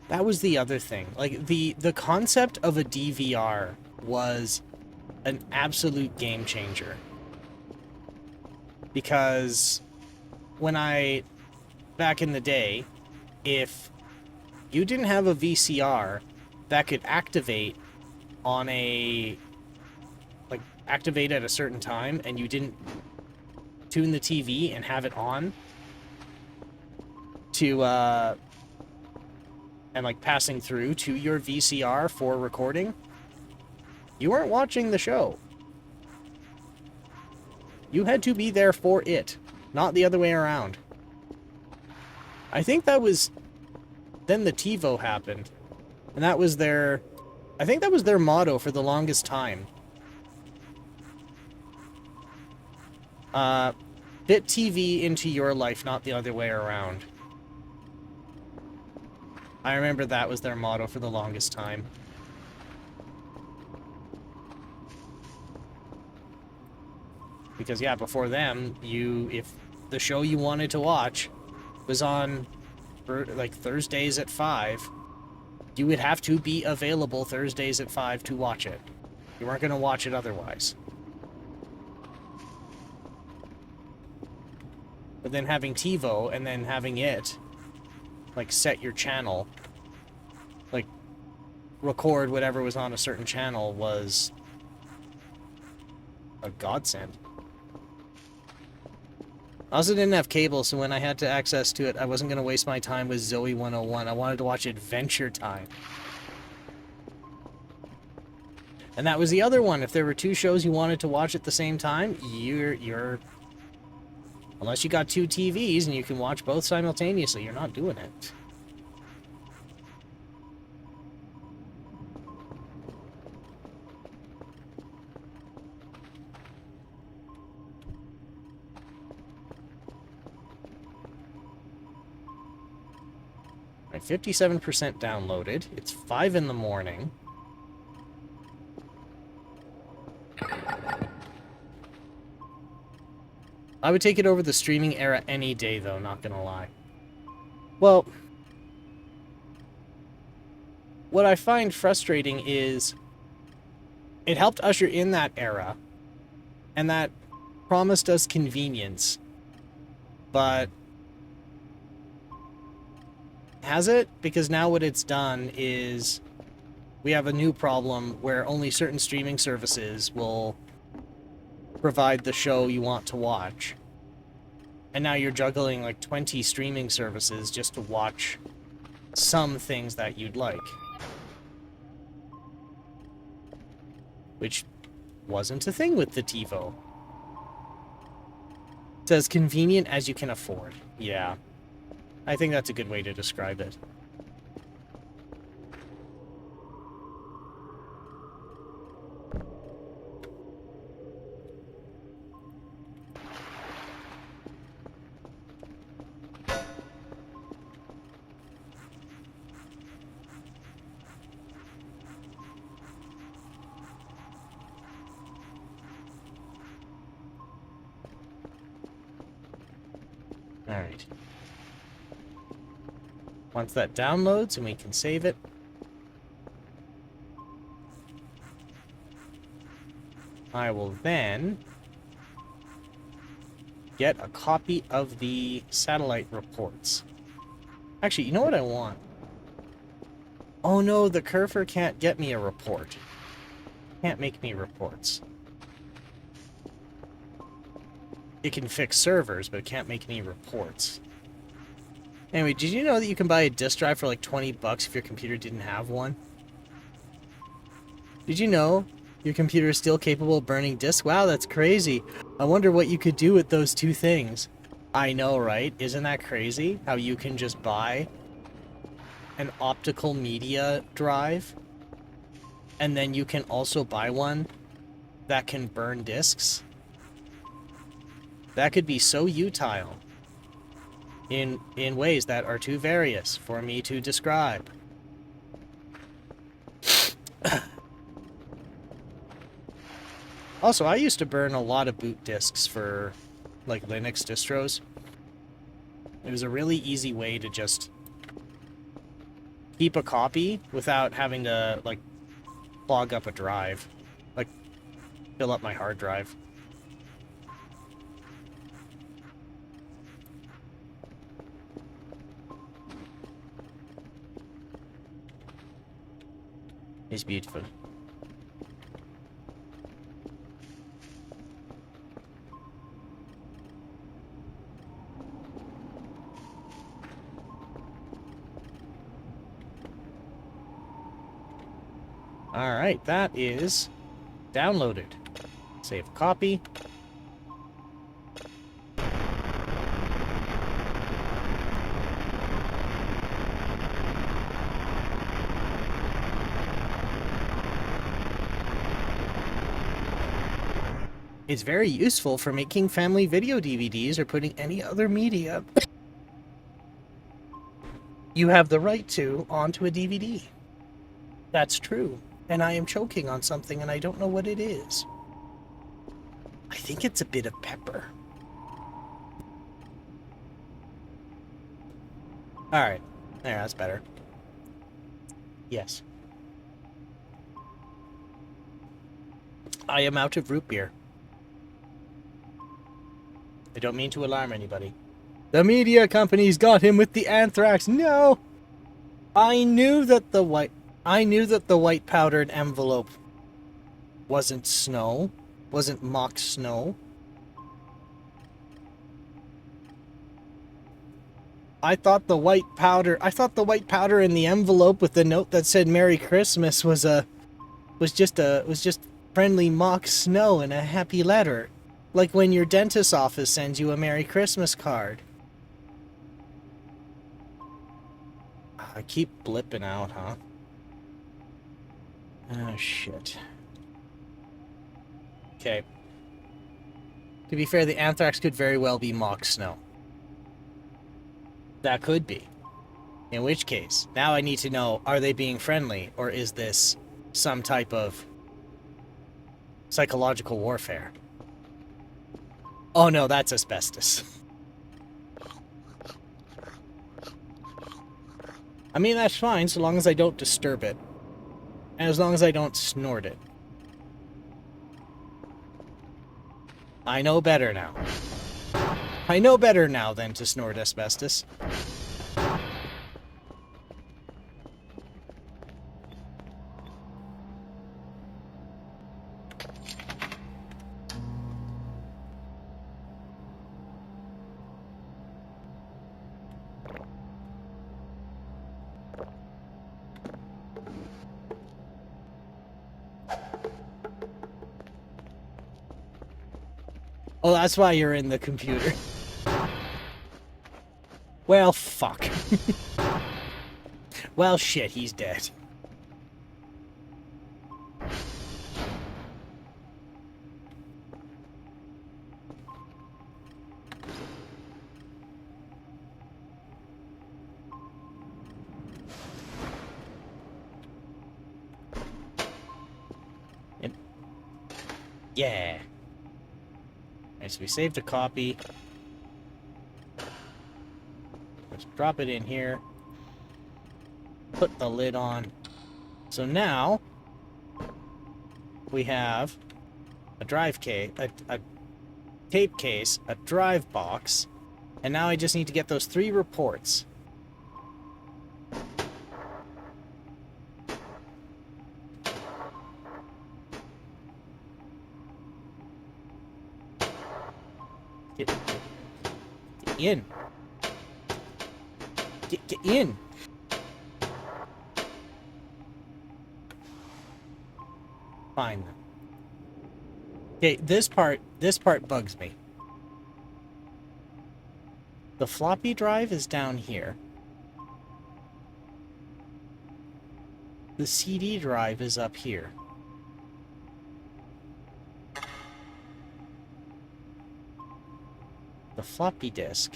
S3: that was the other thing. Like the concept of a DVR was an absolute game changer. Because back in the day, if you didn't have a VCR that could activate activate at a certain time, and you didn't tune the TV and have it on to, and like passing through to your VCR for recording, you weren't watching the show. You had to be there for it, not the other way around. I think that was... Then the TiVo happened, and that was their... I think that was their motto for the longest time. Fit TV into your life, not the other way around. I remember that was their motto for the longest time. Because, yeah, before them, if the show you wanted to watch was on... like Thursdays at 5, you would have to be available Thursdays at 5 to watch it. You weren't going to watch it otherwise. But then having TiVo and then having it, like, set your channel, like, record whatever was on a certain channel was a godsend. I also didn't have cable, so when I had to access to it, I wasn't going to waste my time with Zoe 101. I wanted to watch Adventure Time. And that was the other one. If there were two shows you wanted to watch at the same time, you're... Unless you got two TVs and you can watch both simultaneously, you're not doing it. Right, 57% downloaded. It's 5 in the morning. I would take it over the streaming era any day, though, not gonna lie. Well, what I find frustrating is it helped usher in that era, and that promised us convenience, but has it? Because now what it's done is we have a new problem where only certain streaming services will provide the show you want to watch. And now you're juggling like 20 streaming services just to watch some things that you'd like. Which wasn't a thing with the TiVo. It's as convenient as you can afford. Yeah. I think that's a good way to describe it. Alright. Once that downloads and we can save it, I will then get a copy of the satellite reports. Actually, you know what I want? Oh no, the Kerfer can't get me a report. Can't make me reports. It can fix servers, but it can't make any reports. Anyway, did you know that you can buy a disk drive for like 20 bucks if your computer didn't have one? Did you know your computer is still capable of burning disks? Wow, that's crazy. I wonder what you could do with those two things. I know, right? Isn't that crazy? How you can just buy an optical media drive, and then you can also buy one that can burn disks? That could be so utile in ways that are too various for me to describe. Also, I used to burn a lot of boot disks for like Linux distros. It was a really easy way to just keep a copy without having to like clog up a drive, like fill up my hard drive. It's beautiful. Alright, that is downloaded. Save copy. It's very useful for making family video DVDs or putting any other media you have the right to onto a DVD. That's true. And I am choking on something and I don't know what it is. I think it's a bit of pepper. Alright. There, that's better. Yes. I am out of root beer. I don't mean to alarm anybody. The media companies got him with the anthrax. No! I knew that the white powdered envelope wasn't snow. Wasn't mock snow. I thought the white powder in the envelope with the note that said Merry Christmas was just friendly mock snow and a happy letter. Like when your dentist's office sends you a Merry Christmas card. I keep blipping out, huh? Oh, shit. Okay. To be fair, the anthrax could very well be mock snow. That could be. In which case, now I need to know, are they being friendly, or is this some type of psychological warfare? Oh no, that's asbestos. I mean, that's fine, so long as I don't disturb it. And as long as I don't snort it. I know better now. I know better now than to snort asbestos. Oh, that's why you're in the computer. Well, fuck. Well, shit, he's dead. Yep. Yeah. Alright, so we saved a copy. Let's drop it in here. Put the lid on. So now we have a drive case, a tape case, a drive box, and now I just need to get those 3 reports. Get in. Get in. Fine. Okay, this part bugs me. The floppy drive is down here. The CD drive is up here. The floppy disk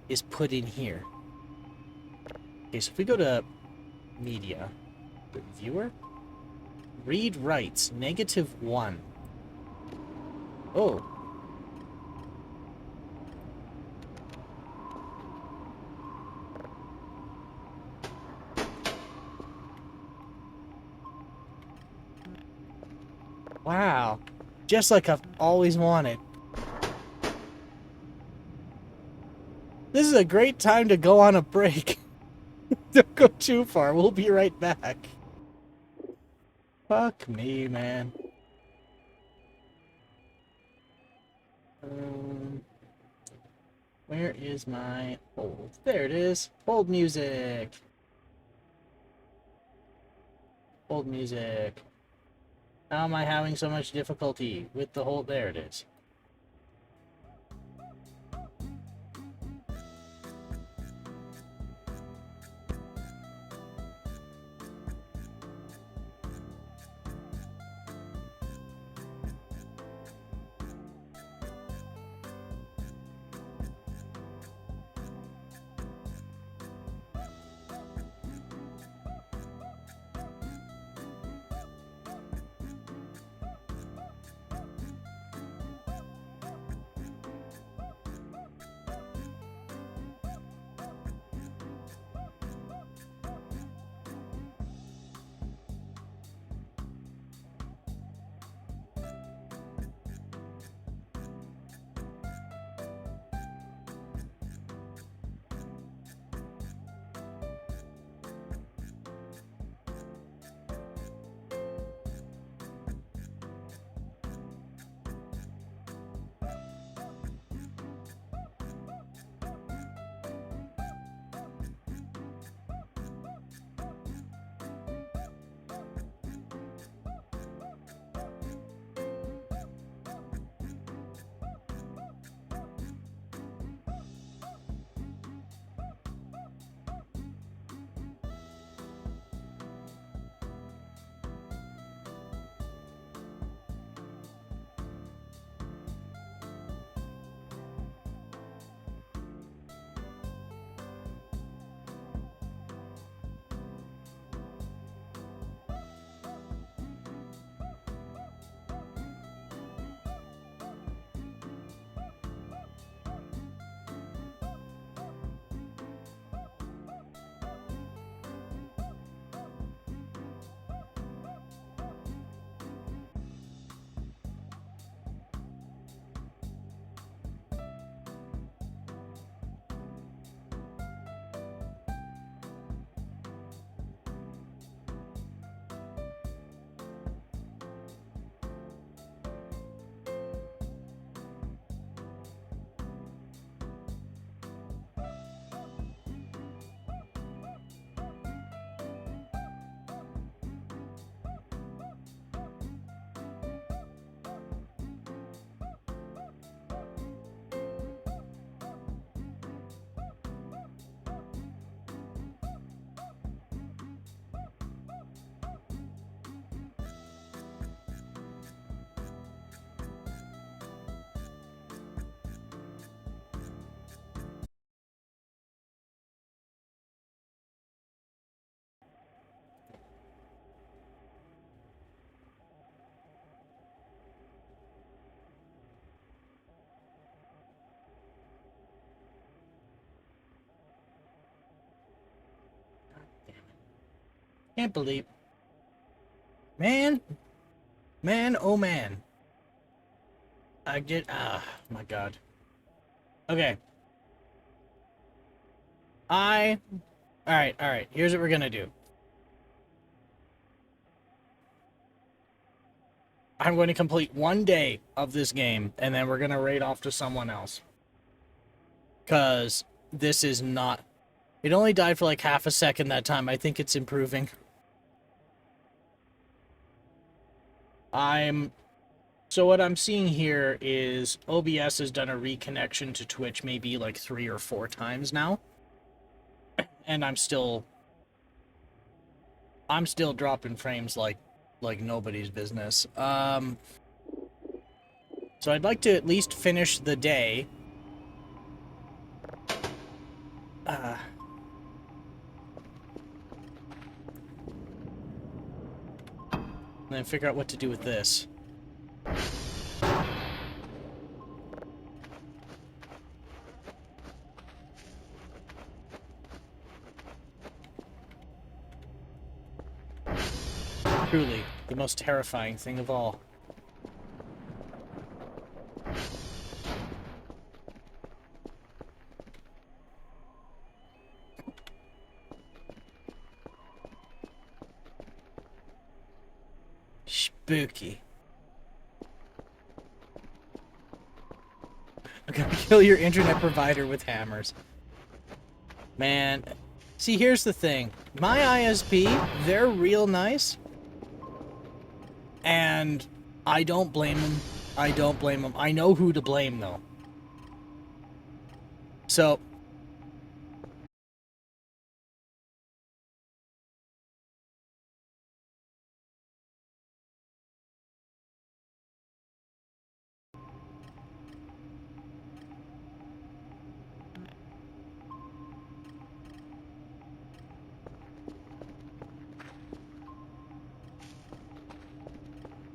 S3: is put in here. Okay, so if we go to media, viewer, read writes, -1. Oh. Wow. Just like I've always wanted. This is a great time to go on a break. Don't go too far. We'll be right back. Fuck me, man. Where is my hold? There it is. Hold music. Hold music. How am I having so much difficulty with the hold? There it is. Can't believe... Man, oh man. I get... Ah, my god. Okay. Alright. Here's what we're gonna do. I'm going to complete 1 day of this game, and then we're gonna raid off to someone else. Because this is not... It only died for like half a second that time. I think it's improving. So what I'm seeing here is OBS has done a reconnection to Twitch maybe like 3 or 4 times now. And I'm still dropping frames like nobody's business. So I'd like to at least finish the day. And then figure out what to do with this. Truly, the most terrifying thing of all. Spooky. I'm gonna kill your internet provider with hammers. Man, see, here's the thing. My ISP, they're real nice. And I don't blame them. I don't blame them. I know who to blame, though. So...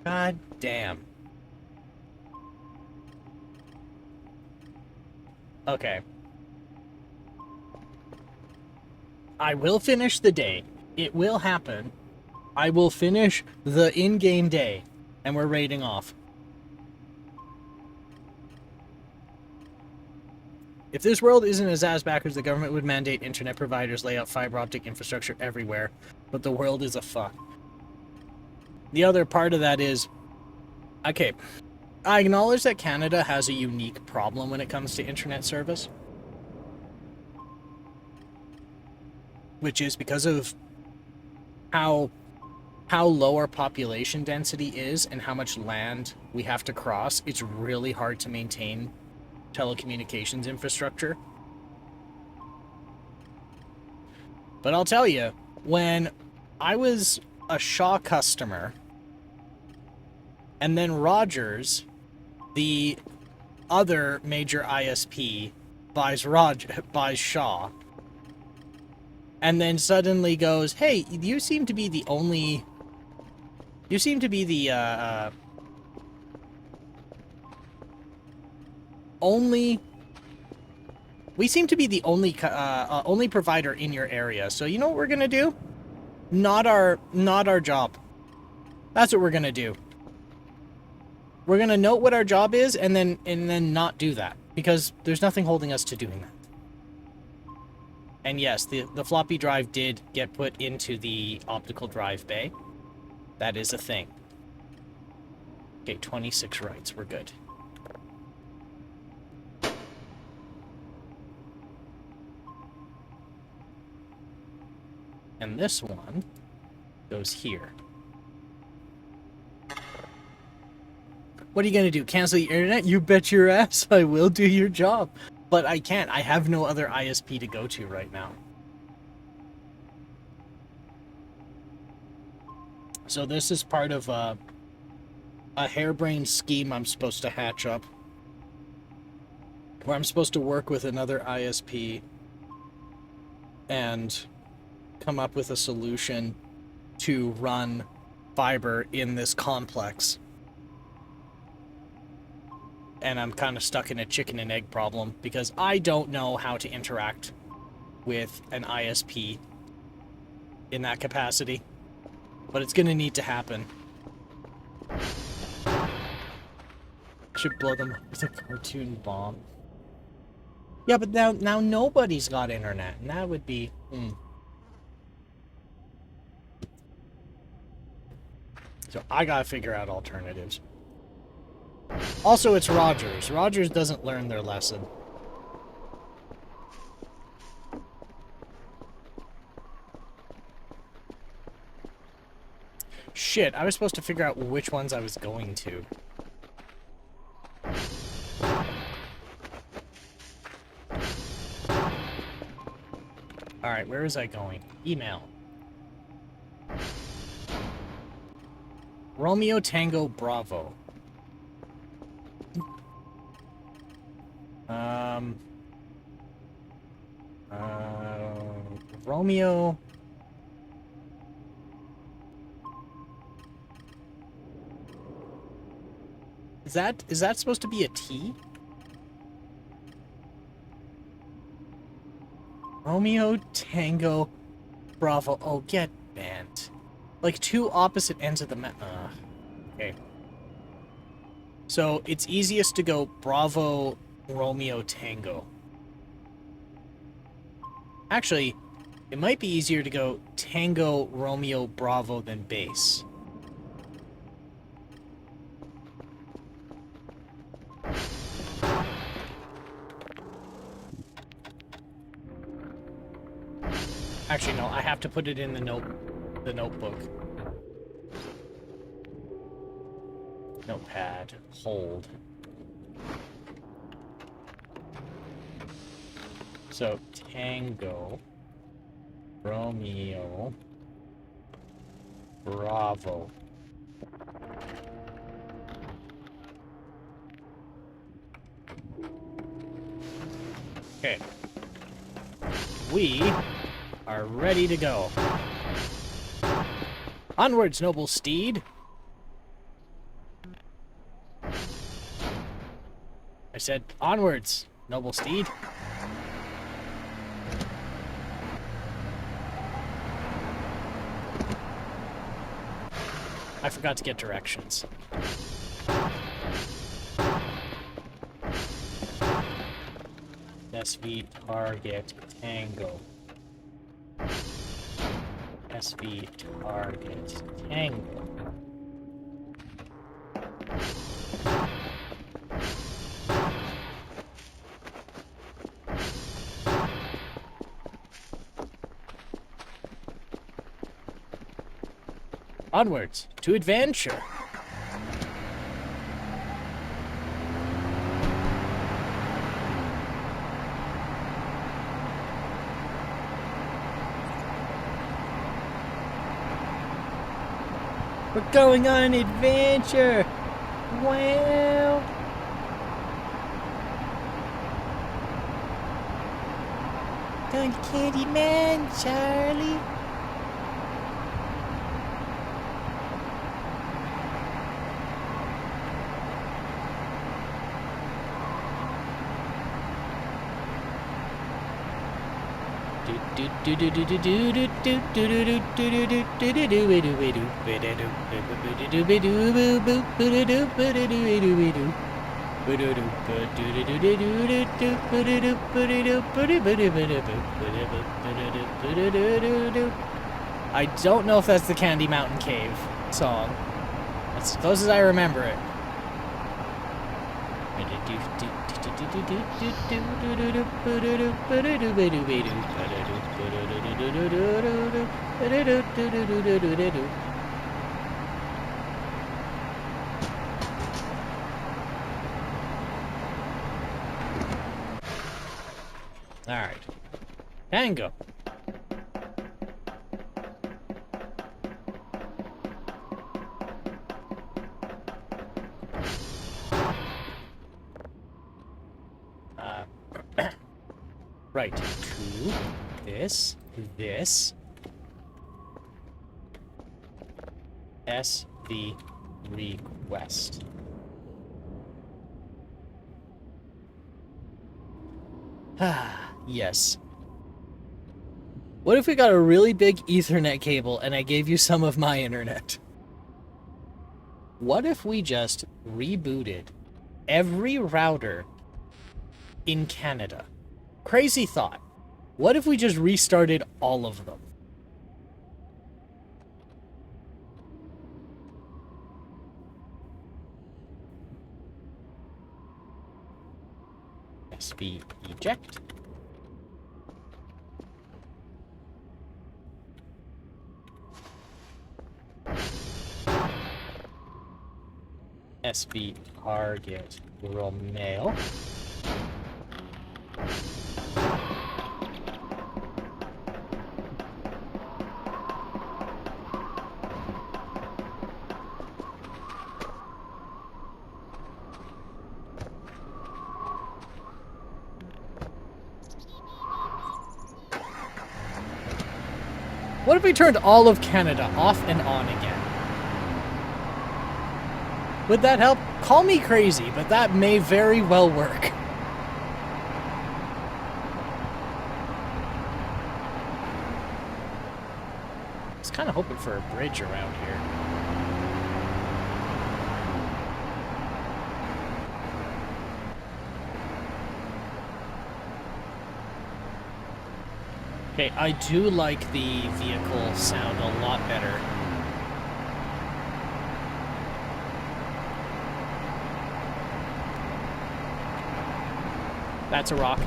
S3: God damn. Okay. I will finish the day. It will happen. I will finish the in-game day. And we're raiding off. If this world isn't as ass backwards, the government would mandate internet providers lay out fiber optic infrastructure everywhere. But the world is a fuck. The other part of that is, okay, I acknowledge that Canada has a unique problem when it comes to internet service. Which is because of how low our population density is and how much land we have to cross, it's really hard to maintain telecommunications infrastructure. But I'll tell you, when I was a Shaw customer, and then Rogers, the other major ISP, buys Shaw, and then suddenly goes, "Hey, you seem to be the only. You seem to be the only. We seem to be the only provider in your area. So you know what we're gonna do? Not our job. That's what we're gonna do. We're gonna note what our job is and then not do that, because there's nothing holding us to doing that. And yes, the floppy drive did get put into the optical drive bay. That is a thing. Okay, 26 rights. We're good. And this one goes here. What are you going to do? Cancel the internet? You bet your ass I will do your job. But I can't. I have no other ISP to go to right now. So this is part of a harebrained scheme I'm supposed to hatch up, where I'm supposed to work with another ISP and come up with a solution to run fiber in this complex. And I'm kind of stuck in a chicken and egg problem because I don't know how to interact with an ISP in that capacity. But it's gonna need to happen. Should blow them up with a cartoon bomb. Yeah, but now nobody's got internet, and that would be... So I gotta figure out alternatives. Also, it's Rogers. Rogers doesn't learn their lesson. Shit, I was supposed to figure out which ones I was going to. Alright, where was I going? Email. Romeo Tango Bravo. Romeo... Is that supposed to be a T? Romeo Tango Bravo. Oh, get bent. Like two opposite ends of the map. Okay. So it's easiest to go Bravo Romeo Tango. Actually, it might be easier to go Tango Romeo Bravo than base. Actually, no, I have to put it in the notebook. Notepad. Hold. So, Tango, Romeo, Bravo. Okay. We are ready to go. Onwards, noble steed. I said, onwards, noble steed. I forgot to get directions. SV target Tango. SV target Tango. Onwards to adventure. We're going on an adventure. Wow. Going to Candyman, Charlie. I don't know if that's the Candy Mountain Cave song. That's as close as I remember it. All right, Tango. Right, to this, SV request. Ah, yes. What if we got a really big Ethernet cable and I gave you some of my internet? What if we just rebooted every router in Canada? Crazy thought. What if we just restarted all of them? SV eject. SV target Romeo. What if we turned all of Canada off and on again? Would that help? Call me crazy, but that may very well work. I was kind of hoping for a bridge around here. Okay, I do like the vehicle sound a lot better. That's a rock.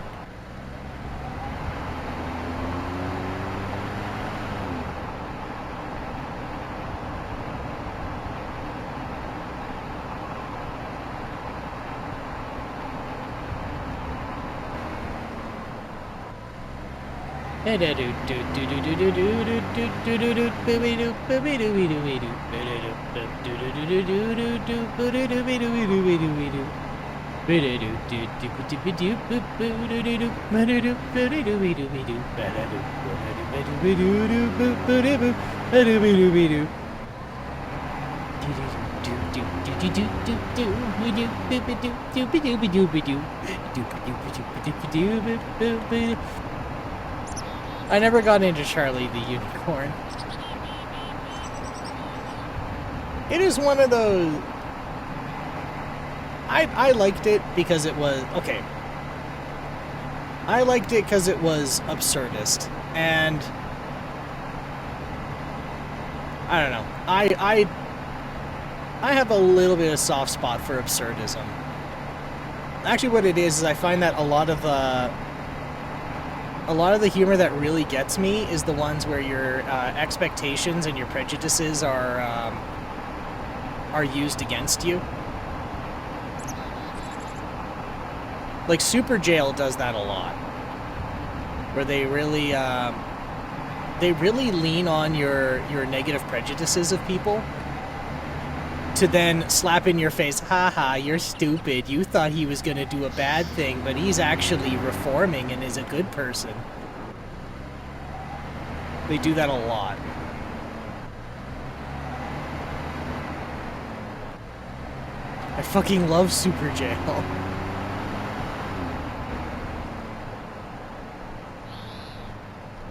S3: I never got into Charlie the Unicorn. It is one of those... I liked it because it was... Okay. I liked it because it was absurdist. And... I don't know. I have a little bit of soft spot for absurdism. Actually, what it is I find that a lot of the humor that really gets me is the ones where your expectations and your prejudices are used against you. Like Super Jail does that a lot, where they really lean on your negative prejudices of people to then slap in your face, haha, you're stupid, you thought he was gonna do a bad thing, but he's actually reforming and is a good person. They do that a lot. I fucking love Super Jail.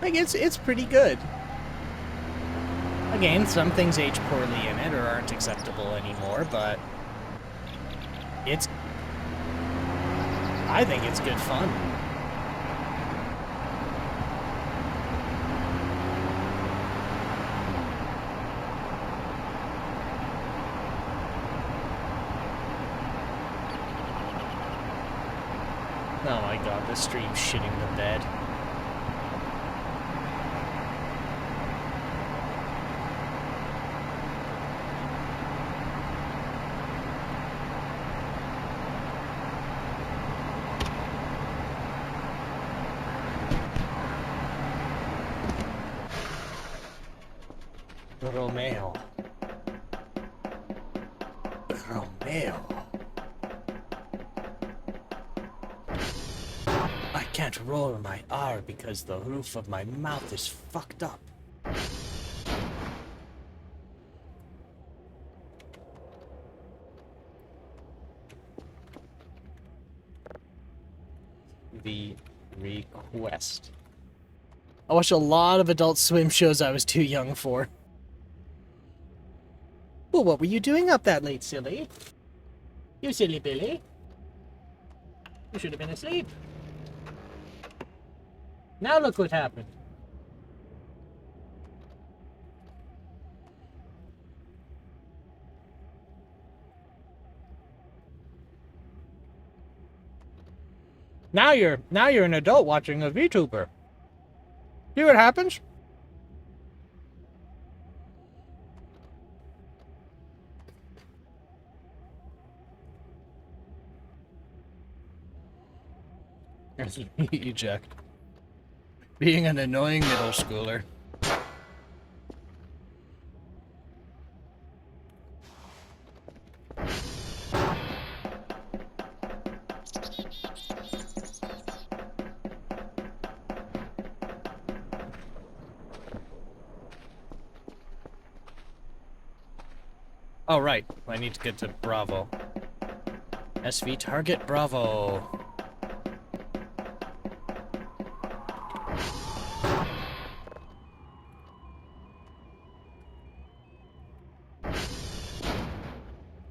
S3: Like, it's pretty good. Again, some things age poorly in it or aren't acceptable anymore, but I think it's good fun. Oh my god, this stream's shitting the bed. Romeo. I can't roll my R because the roof of my mouth is fucked up. The request. I watched a lot of Adult Swim shows I was too young for. Well, what were you doing up that late, silly? You silly Billy. You should have been asleep. Now look what happened. Now you're an adult watching a VTuber. See what happens? Eject. Being an annoying middle schooler. Oh, right. I need to get to Bravo. SV target Bravo.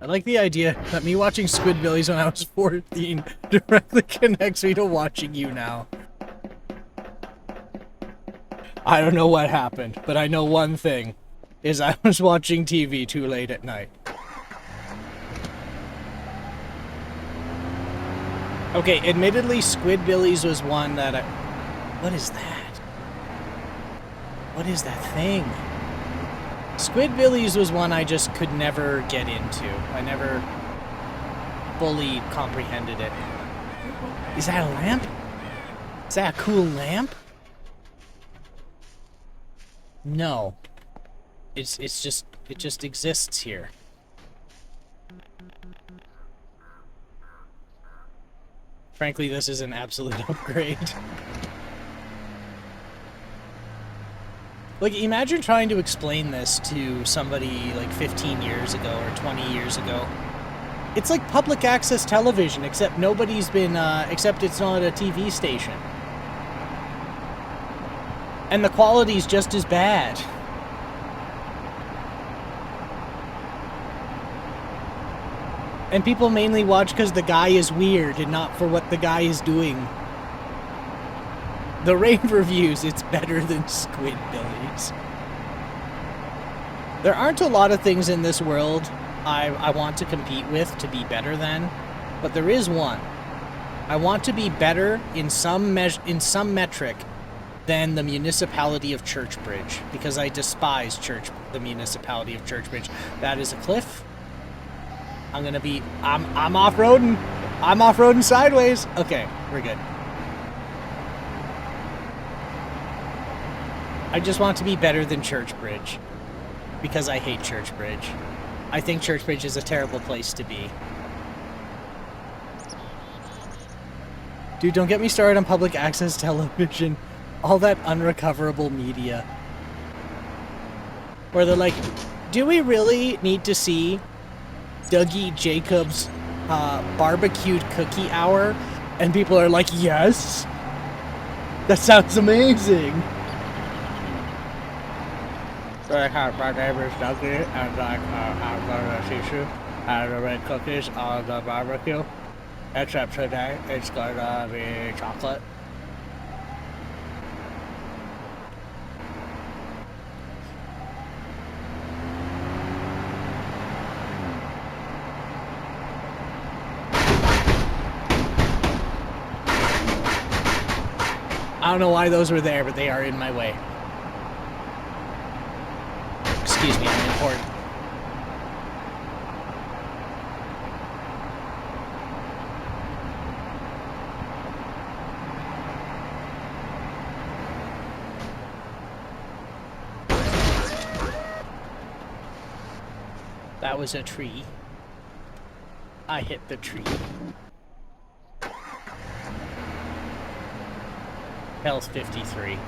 S3: I like the idea that me watching Squidbillies when I was 14 directly connects me to watching you now. I don't know what happened, but I know one thing, is I was watching TV too late at night. Okay, admittedly, Squidbillies was one that I... What is that? What is that thing? Squidbillies was one I just could never get into. I never fully comprehended it. Is that a lamp? Is that a cool lamp? No. It just exists here. Frankly, this is an absolute upgrade. Like, imagine trying to explain this to somebody like 15 years ago or 20 years ago. It's like public access television, except nobody's been, except it's not a TV station. And the quality's just as bad. And people mainly watch because the guy is weird and not for what the guy is doing. The rave reviews, it's better than Squidbillies. There aren't a lot of things in this world I want to compete with to be better than, but there is one. I want to be better in some metric than the municipality of Churchbridge, because I despise the municipality of Churchbridge. That is a cliff. I'm off-roading. I'm off-roading sideways. Okay, we're good. I just want to be better than Churchbridge, because I hate Churchbridge. I think Churchbridge is a terrible place to be. Dude, don't get me started on public access television. All that unrecoverable media. Where they're like, do we really need to see Dougie Jacobs' barbecued cookie hour? And people are like, yes! That sounds amazing! My name is Dougie, and I'm gonna teach you how to make cookies on the barbecue. Except today, it's gonna be chocolate. I don't know why those were there, but they are in my way. Excuse me, I'm important. That was a tree. I hit the tree. Health 53.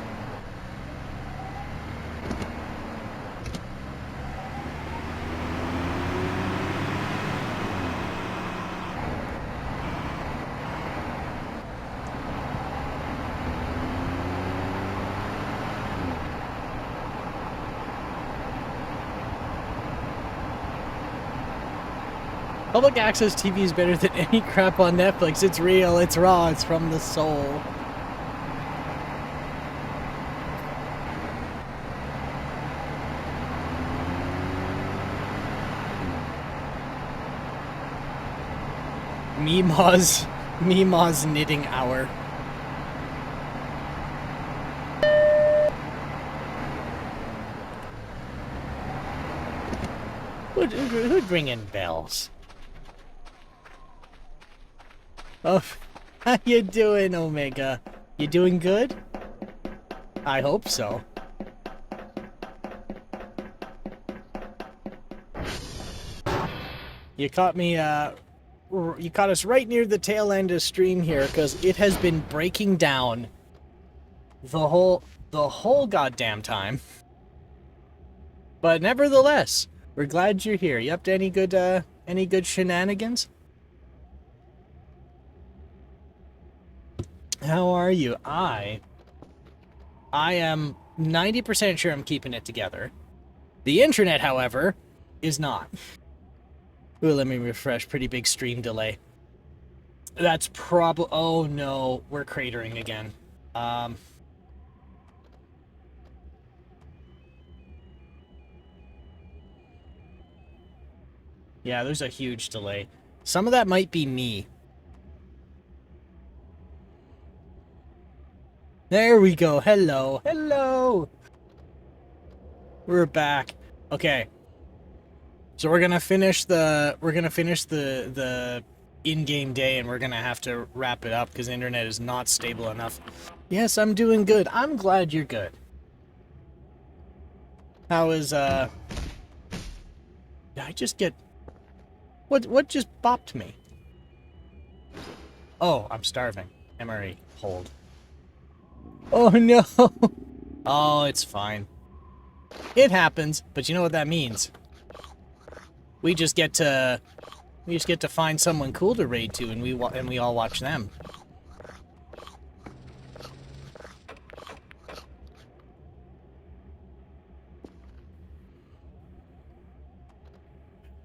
S3: Public access TV is better than any crap on Netflix. It's real, it's raw, it's from the soul. Meemaw's knitting hour. Who'd ring in bells? Oh, how you doing, Omega? You doing good? I hope so. You caught me, you caught us right near the tail end of stream here, because it has been breaking down the whole goddamn time. But nevertheless, we're glad you're here. You up to any good shenanigans? How are you? I am 90% sure I'm keeping it together. The internet, however, is not. Ooh, let me refresh. Pretty big stream delay. That's probably... Oh no, we're cratering again. Yeah, there's a huge delay. Some of that might be me. There we go. Hello. Hello. We're back. Okay. So we're gonna finish the in-game day, and we're gonna have to wrap it up because the internet is not stable enough. Yes, I'm doing good. I'm glad you're good. How is Did I just get what just bopped me? Oh, I'm starving. MRE, hold. Oh no! Oh, it's fine. It happens, but you know what that means? We just get to find someone cool to raid to, and we all watch them.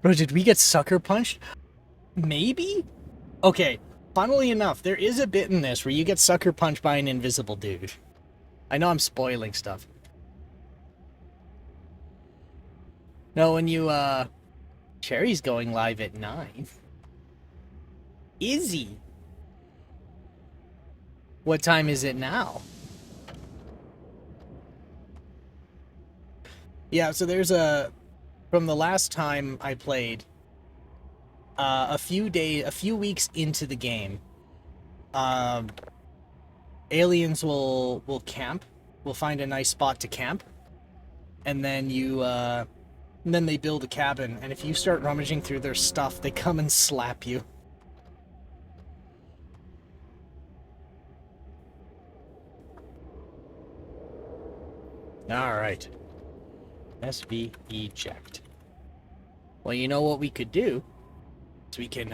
S3: Bro, did we get sucker punched? Maybe? Okay, funnily enough, there is a bit in this where you get sucker punched by an invisible dude. I know I'm spoiling stuff. No, when you, Cherry's going live at 9. Is he? What time is it now? Yeah, so there's from the last time I played, a few weeks into the game, aliens will camp. Will find a nice spot to camp, and then then they build a cabin. And if you start rummaging through their stuff, they come and slap you. All right. SV eject. Well, you know what we could do? So we can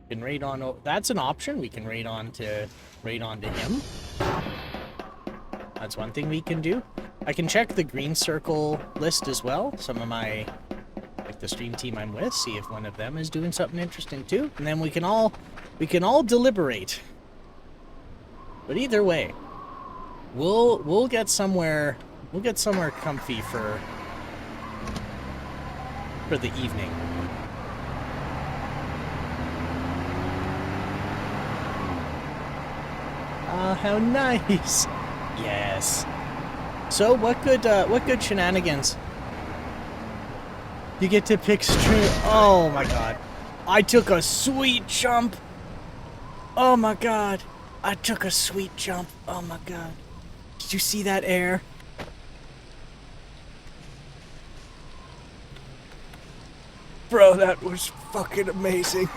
S3: raid on. That's an option. We can raid on to him. That's one thing we can do. I can check the green circle list as well. Some of my, like the stream team I'm with, see if one of them is doing something interesting too, and then we can all deliberate. But either way, we'll get somewhere. We'll get somewhere comfy for the evening. Ah, how nice! Yes. So what good shenanigans? You get to pick stream. Oh my god! I took a sweet jump. Oh my god! I took a sweet jump. Oh my god! Did you see that air? Bro, that was fucking amazing.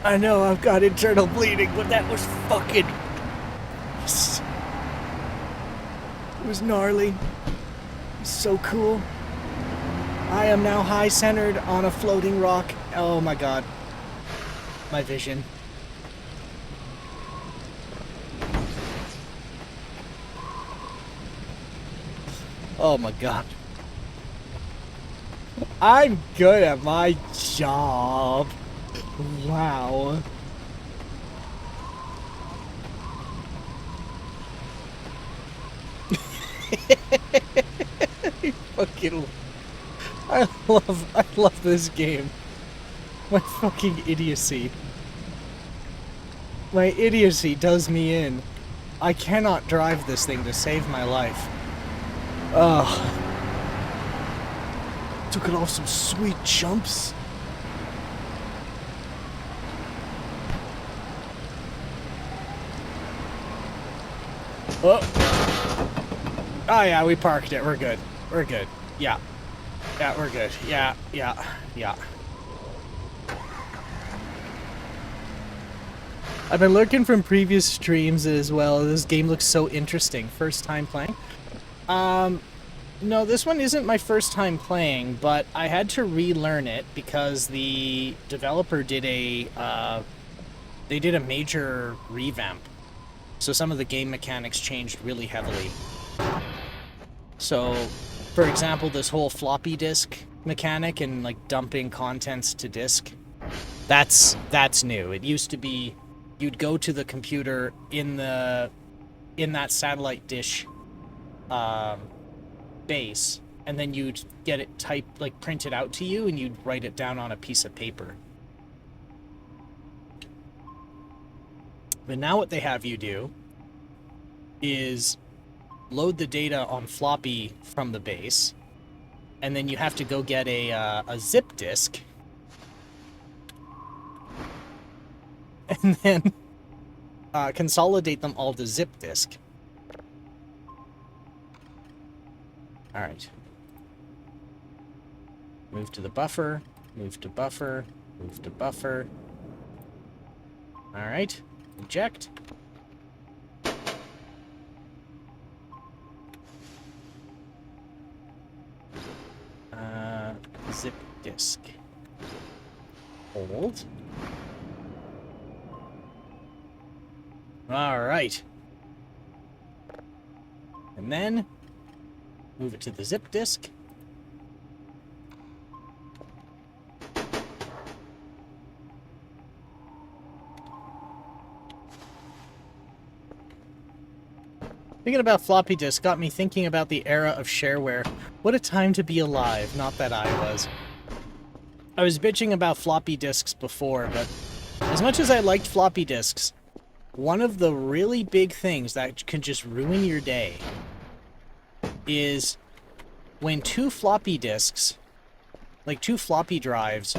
S3: I know I've got internal bleeding, but that was fucking... It was gnarly. It was so cool. I am now high-centered on a floating rock. Oh my god. My vision. Oh my god. I'm good at my job. Wow. Fucking, I love this game. My fucking idiocy. My idiocy does me in. I cannot drive this thing to save my life. Ugh. Took it off some sweet jumps. Oh. Oh yeah, we parked it. We're good. We're good. Yeah. Yeah, we're good. Yeah, yeah, yeah. I've been looking from previous streams as well. This game looks so interesting. First time playing. No, this one isn't my first time playing, but I had to relearn it because the developer did a major revamp. So some of the game mechanics changed really heavily. So, for example, this whole floppy disk mechanic and like dumping contents to disk, that's new. It used to be you'd go to the computer in that satellite dish base, and then you'd get it printed out to you, and you'd write it down on a piece of paper. But now what they have you do is load the data on floppy from the base, and then you have to go get a zip disk, and then consolidate them all to zip disk. Alright. Move to the buffer, move to buffer, move to buffer. Alright. Eject. Zip disk. Hold. Alright. And then move it to the zip disk. Thinking about floppy disk got me thinking about the era of shareware. What a time to be alive. Not that I was. I was bitching about floppy disks before, but as much as I liked floppy disks, one of the really big things that can just ruin your day is when two floppy disks, like two floppy drives,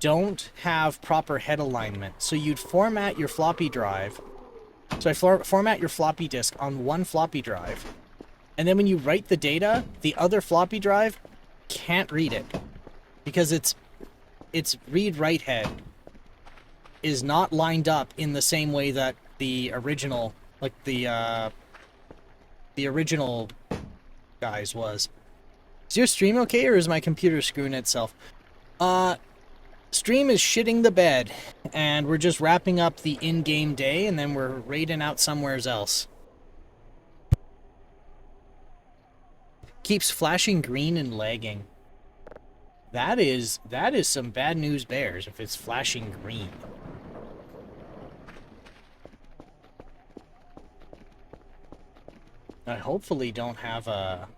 S3: don't have proper head alignment. So you'd format your floppy drive. So I format your floppy disk on one floppy drive, and then when you write the data, the other floppy drive can't read it because its read-write head is not lined up in the same way that the original, like the original guys was. Is your stream okay, or is my computer screwing itself? Stream is shitting the bed, and we're just wrapping up the in-game day, and then we're raiding out somewhere else. Keeps flashing green and lagging. That is some bad news bears if it's flashing green. I hopefully don't have a...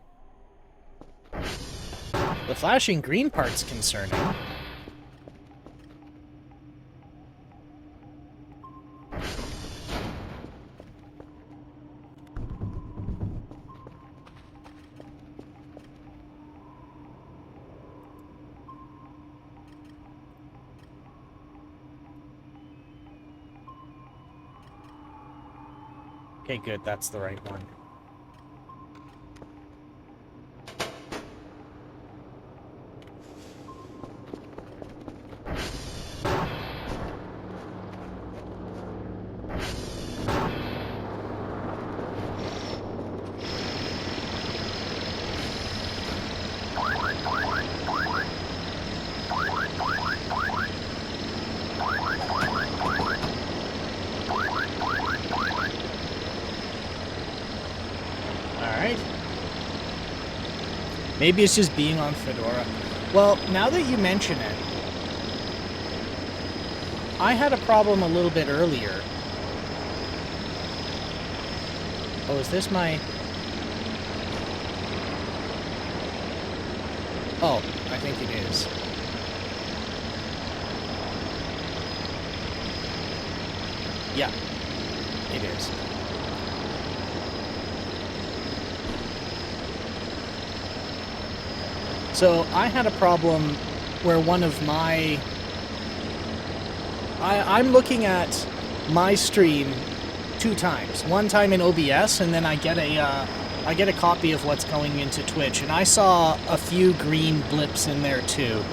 S3: The flashing green part's concerning. Okay, good, that's the right one. Maybe it's just being on Fedora. Well, now that you mention it, I had a problem a little bit earlier. Oh, is this my... Oh, I think it is. Yeah, it is. So, I had a problem where one of my... I'm looking at my stream 2 times. One time in OBS, and then I get a copy of what's going into Twitch, and I saw a few green blips in there too.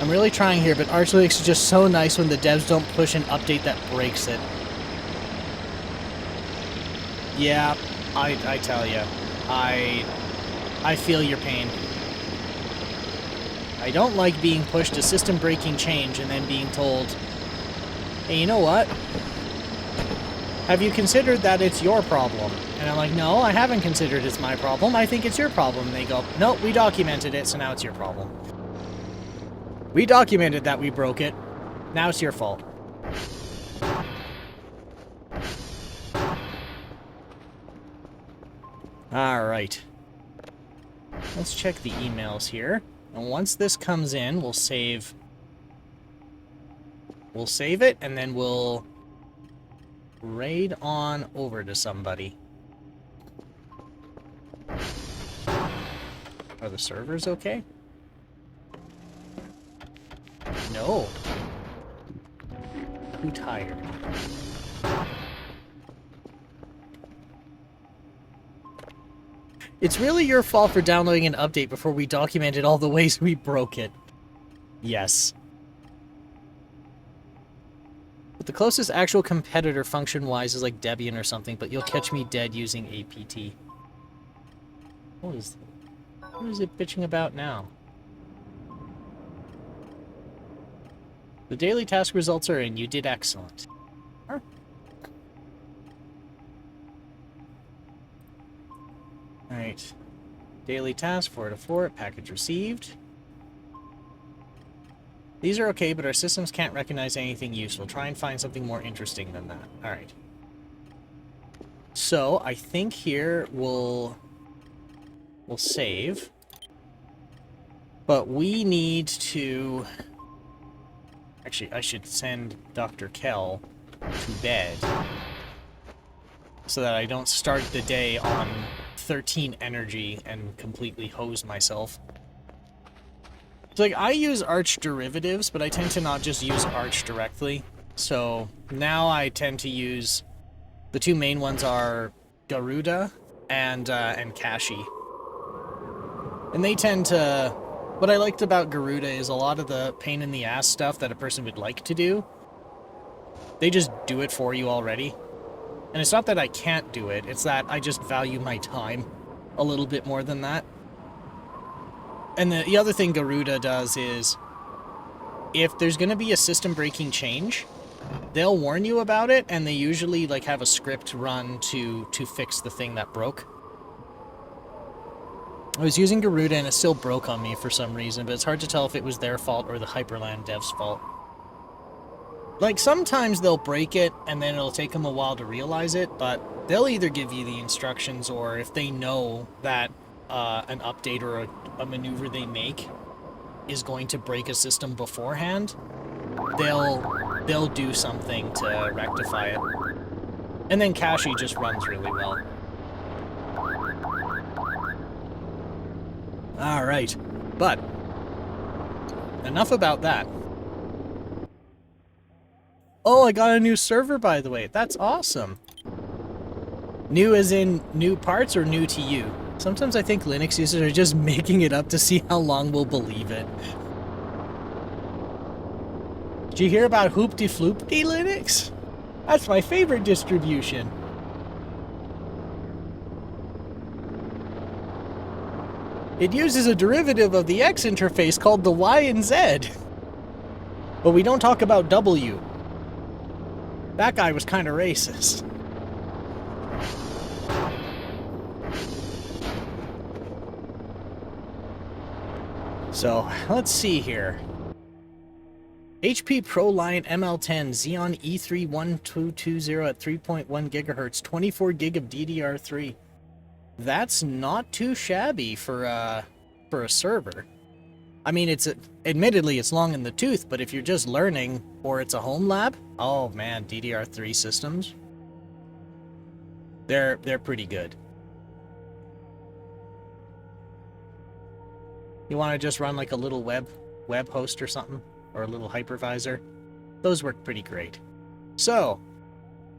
S3: I'm really trying here, but Arch Linux is just so nice when the devs don't push an update that breaks it. Yeah, I tell you, I feel your pain. I don't like being pushed a system-breaking change and then being told, hey, you know what? Have you considered that it's your problem? And I'm like, no, I haven't considered it's my problem. I think it's your problem. And they go, no, we documented it, so now it's your problem. We documented that we broke it. Now it's your fault. Alright. Let's check the emails here. And once this comes in, we'll save... We'll save it, and then we'll raid on over to somebody. Are the servers okay? No. Too tired. It's really your fault for downloading an update before we documented all the ways we broke it. Yes. But the closest actual competitor function-wise is like Debian or something, but you'll catch me dead using APT. What is it bitching about now? The daily task results are in. You did excellent. Huh? Alright. Daily task, 4 out of 4. Package received. These are okay, but our systems can't recognize anything useful. Try and find something more interesting than that. Alright. So, I think here we'll save. But we need to... Actually, I should send Dr. Kell to bed so that I don't start the day on 13 energy and completely hose myself. So, like, I use Arch derivatives, but I tend to not just use Arch directly. So, now I tend to use... The 2 main ones are Garuda and Kashi. And they tend to... What I liked about Garuda is a lot of the pain-in-the-ass stuff that a person would like to do, they just do it for you already. And it's not that I can't do it, it's that I just value my time a little bit more than that. And the other thing Garuda does is, if there's going to be a system-breaking change, they'll warn you about it, and they usually like have a script run to fix the thing that broke. I was using Garuda and it still broke on me for some reason, but it's hard to tell if it was their fault or the Hyperland dev's fault. Like, sometimes they'll break it and then it'll take them a while to realize it, but they'll either give you the instructions, or if they know that an update or a maneuver they make is going to break a system beforehand, they'll do something to rectify it. And then Kashi just runs really well. Alright, but enough about that. Oh, I got a new server, by the way. That's awesome. New as in new parts, or new to you? Sometimes I think Linux users are just making it up to see how long we'll believe it. Did you hear about Hoopty Floopty Linux? That's my favorite distribution. It uses a derivative of the X interface called the Y and Z. But we don't talk about W. That guy was kind of racist. So, let's see here. HP ProLine ML10 Xeon E31220 at 3.1 gigahertz, 24 gig of DDR3. That's not too shabby for a server. I mean, admittedly it's long in the tooth, but if you're just learning or it's a home lab, oh man, DDR3 systems, they're pretty good. You want to just run like a little web host or something, or a little hypervisor? Those work pretty great. So,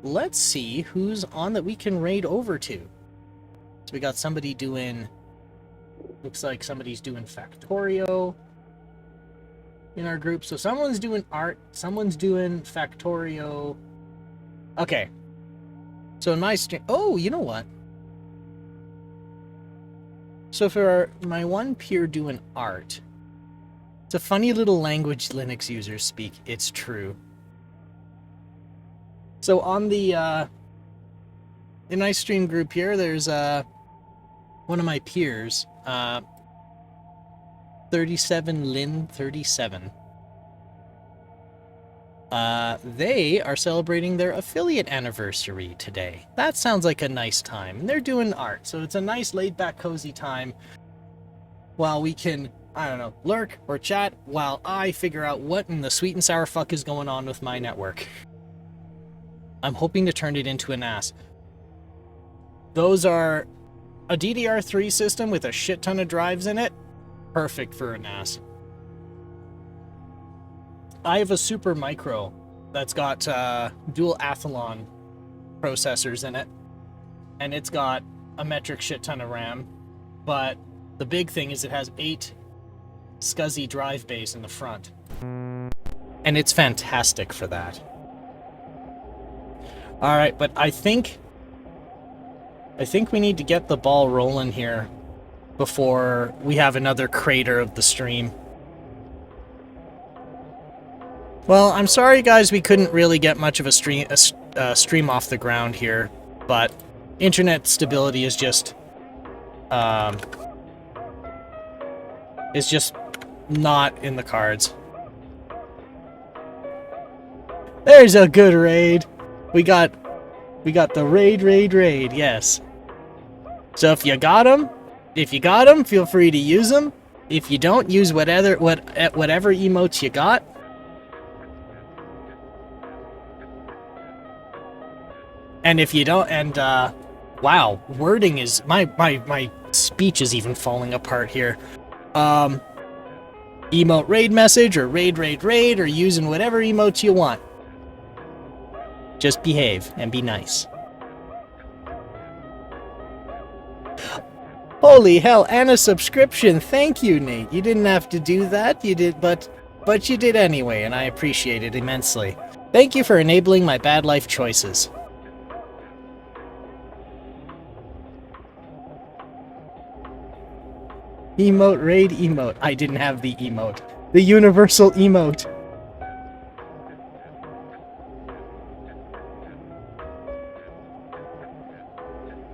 S3: let's see who's on that we can raid over to. So we got somebody doing, looks like somebody's doing Factorio in our group. So someone's doing art, someone's doing Factorio. Okay. So in my stream, oh, you know what? So for my one peer doing art, it's a funny little language Linux users speak. It's true. So on the in my stream group here, there's one of my peers, 37Lin37. They are celebrating their affiliate anniversary today. That sounds like a nice time. And they're doing art, so it's a nice laid-back, cozy time while we can, I don't know, lurk or chat while I figure out what in the sweet and sour fuck is going on with my network. I'm hoping to turn it into a NAS. Those are a DDR3 system with a shit ton of drives in it. Perfect for a NAS. I have a Super Micro that's got dual Athlon processors in it, and it's got a metric shit ton of RAM, but the big thing is it has 8 SCSI drive bays in the front, and it's fantastic for that. Alright, but I think we need to get the ball rolling here before we have another crater of the stream. Well, I'm sorry guys, we couldn't really get much of a stream off the ground here, but internet stability is just not in the cards. There's a good raid. We got the raid, yes. So if you got them, feel free to use them. If you don't, use whatever emotes you got. And if you don't, and wow, wording is my speech is even falling apart here. Emote raid message or raid, or using whatever emotes you want. Just behave and be nice. Holy hell, and a subscription. Thank you, Nate. You didn't have to do that. You did, but you did anyway, and I appreciate it immensely. Thank you for enabling my bad life choices. Emote, raid, emote. I didn't have the emote. The universal emote.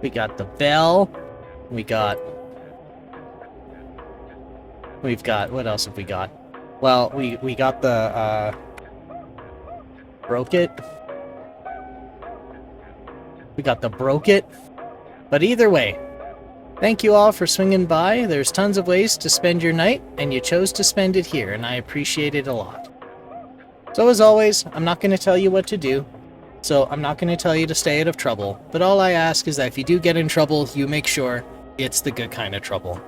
S3: We got the bell. We've got, what else have we got? Well, we got the, broke it. We got the broke it. But either way, thank you all for swinging by. There's tons of ways to spend your night, and you chose to spend it here, and I appreciate it a lot. So as always, I'm not going to tell you what to do, so I'm not going to tell you to stay out of trouble, but all I ask is that if you do get in trouble, you make sure it's the good kind of trouble.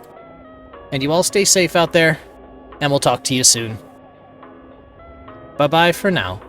S3: And you all stay safe out there, and we'll talk to you soon. Bye-bye for now.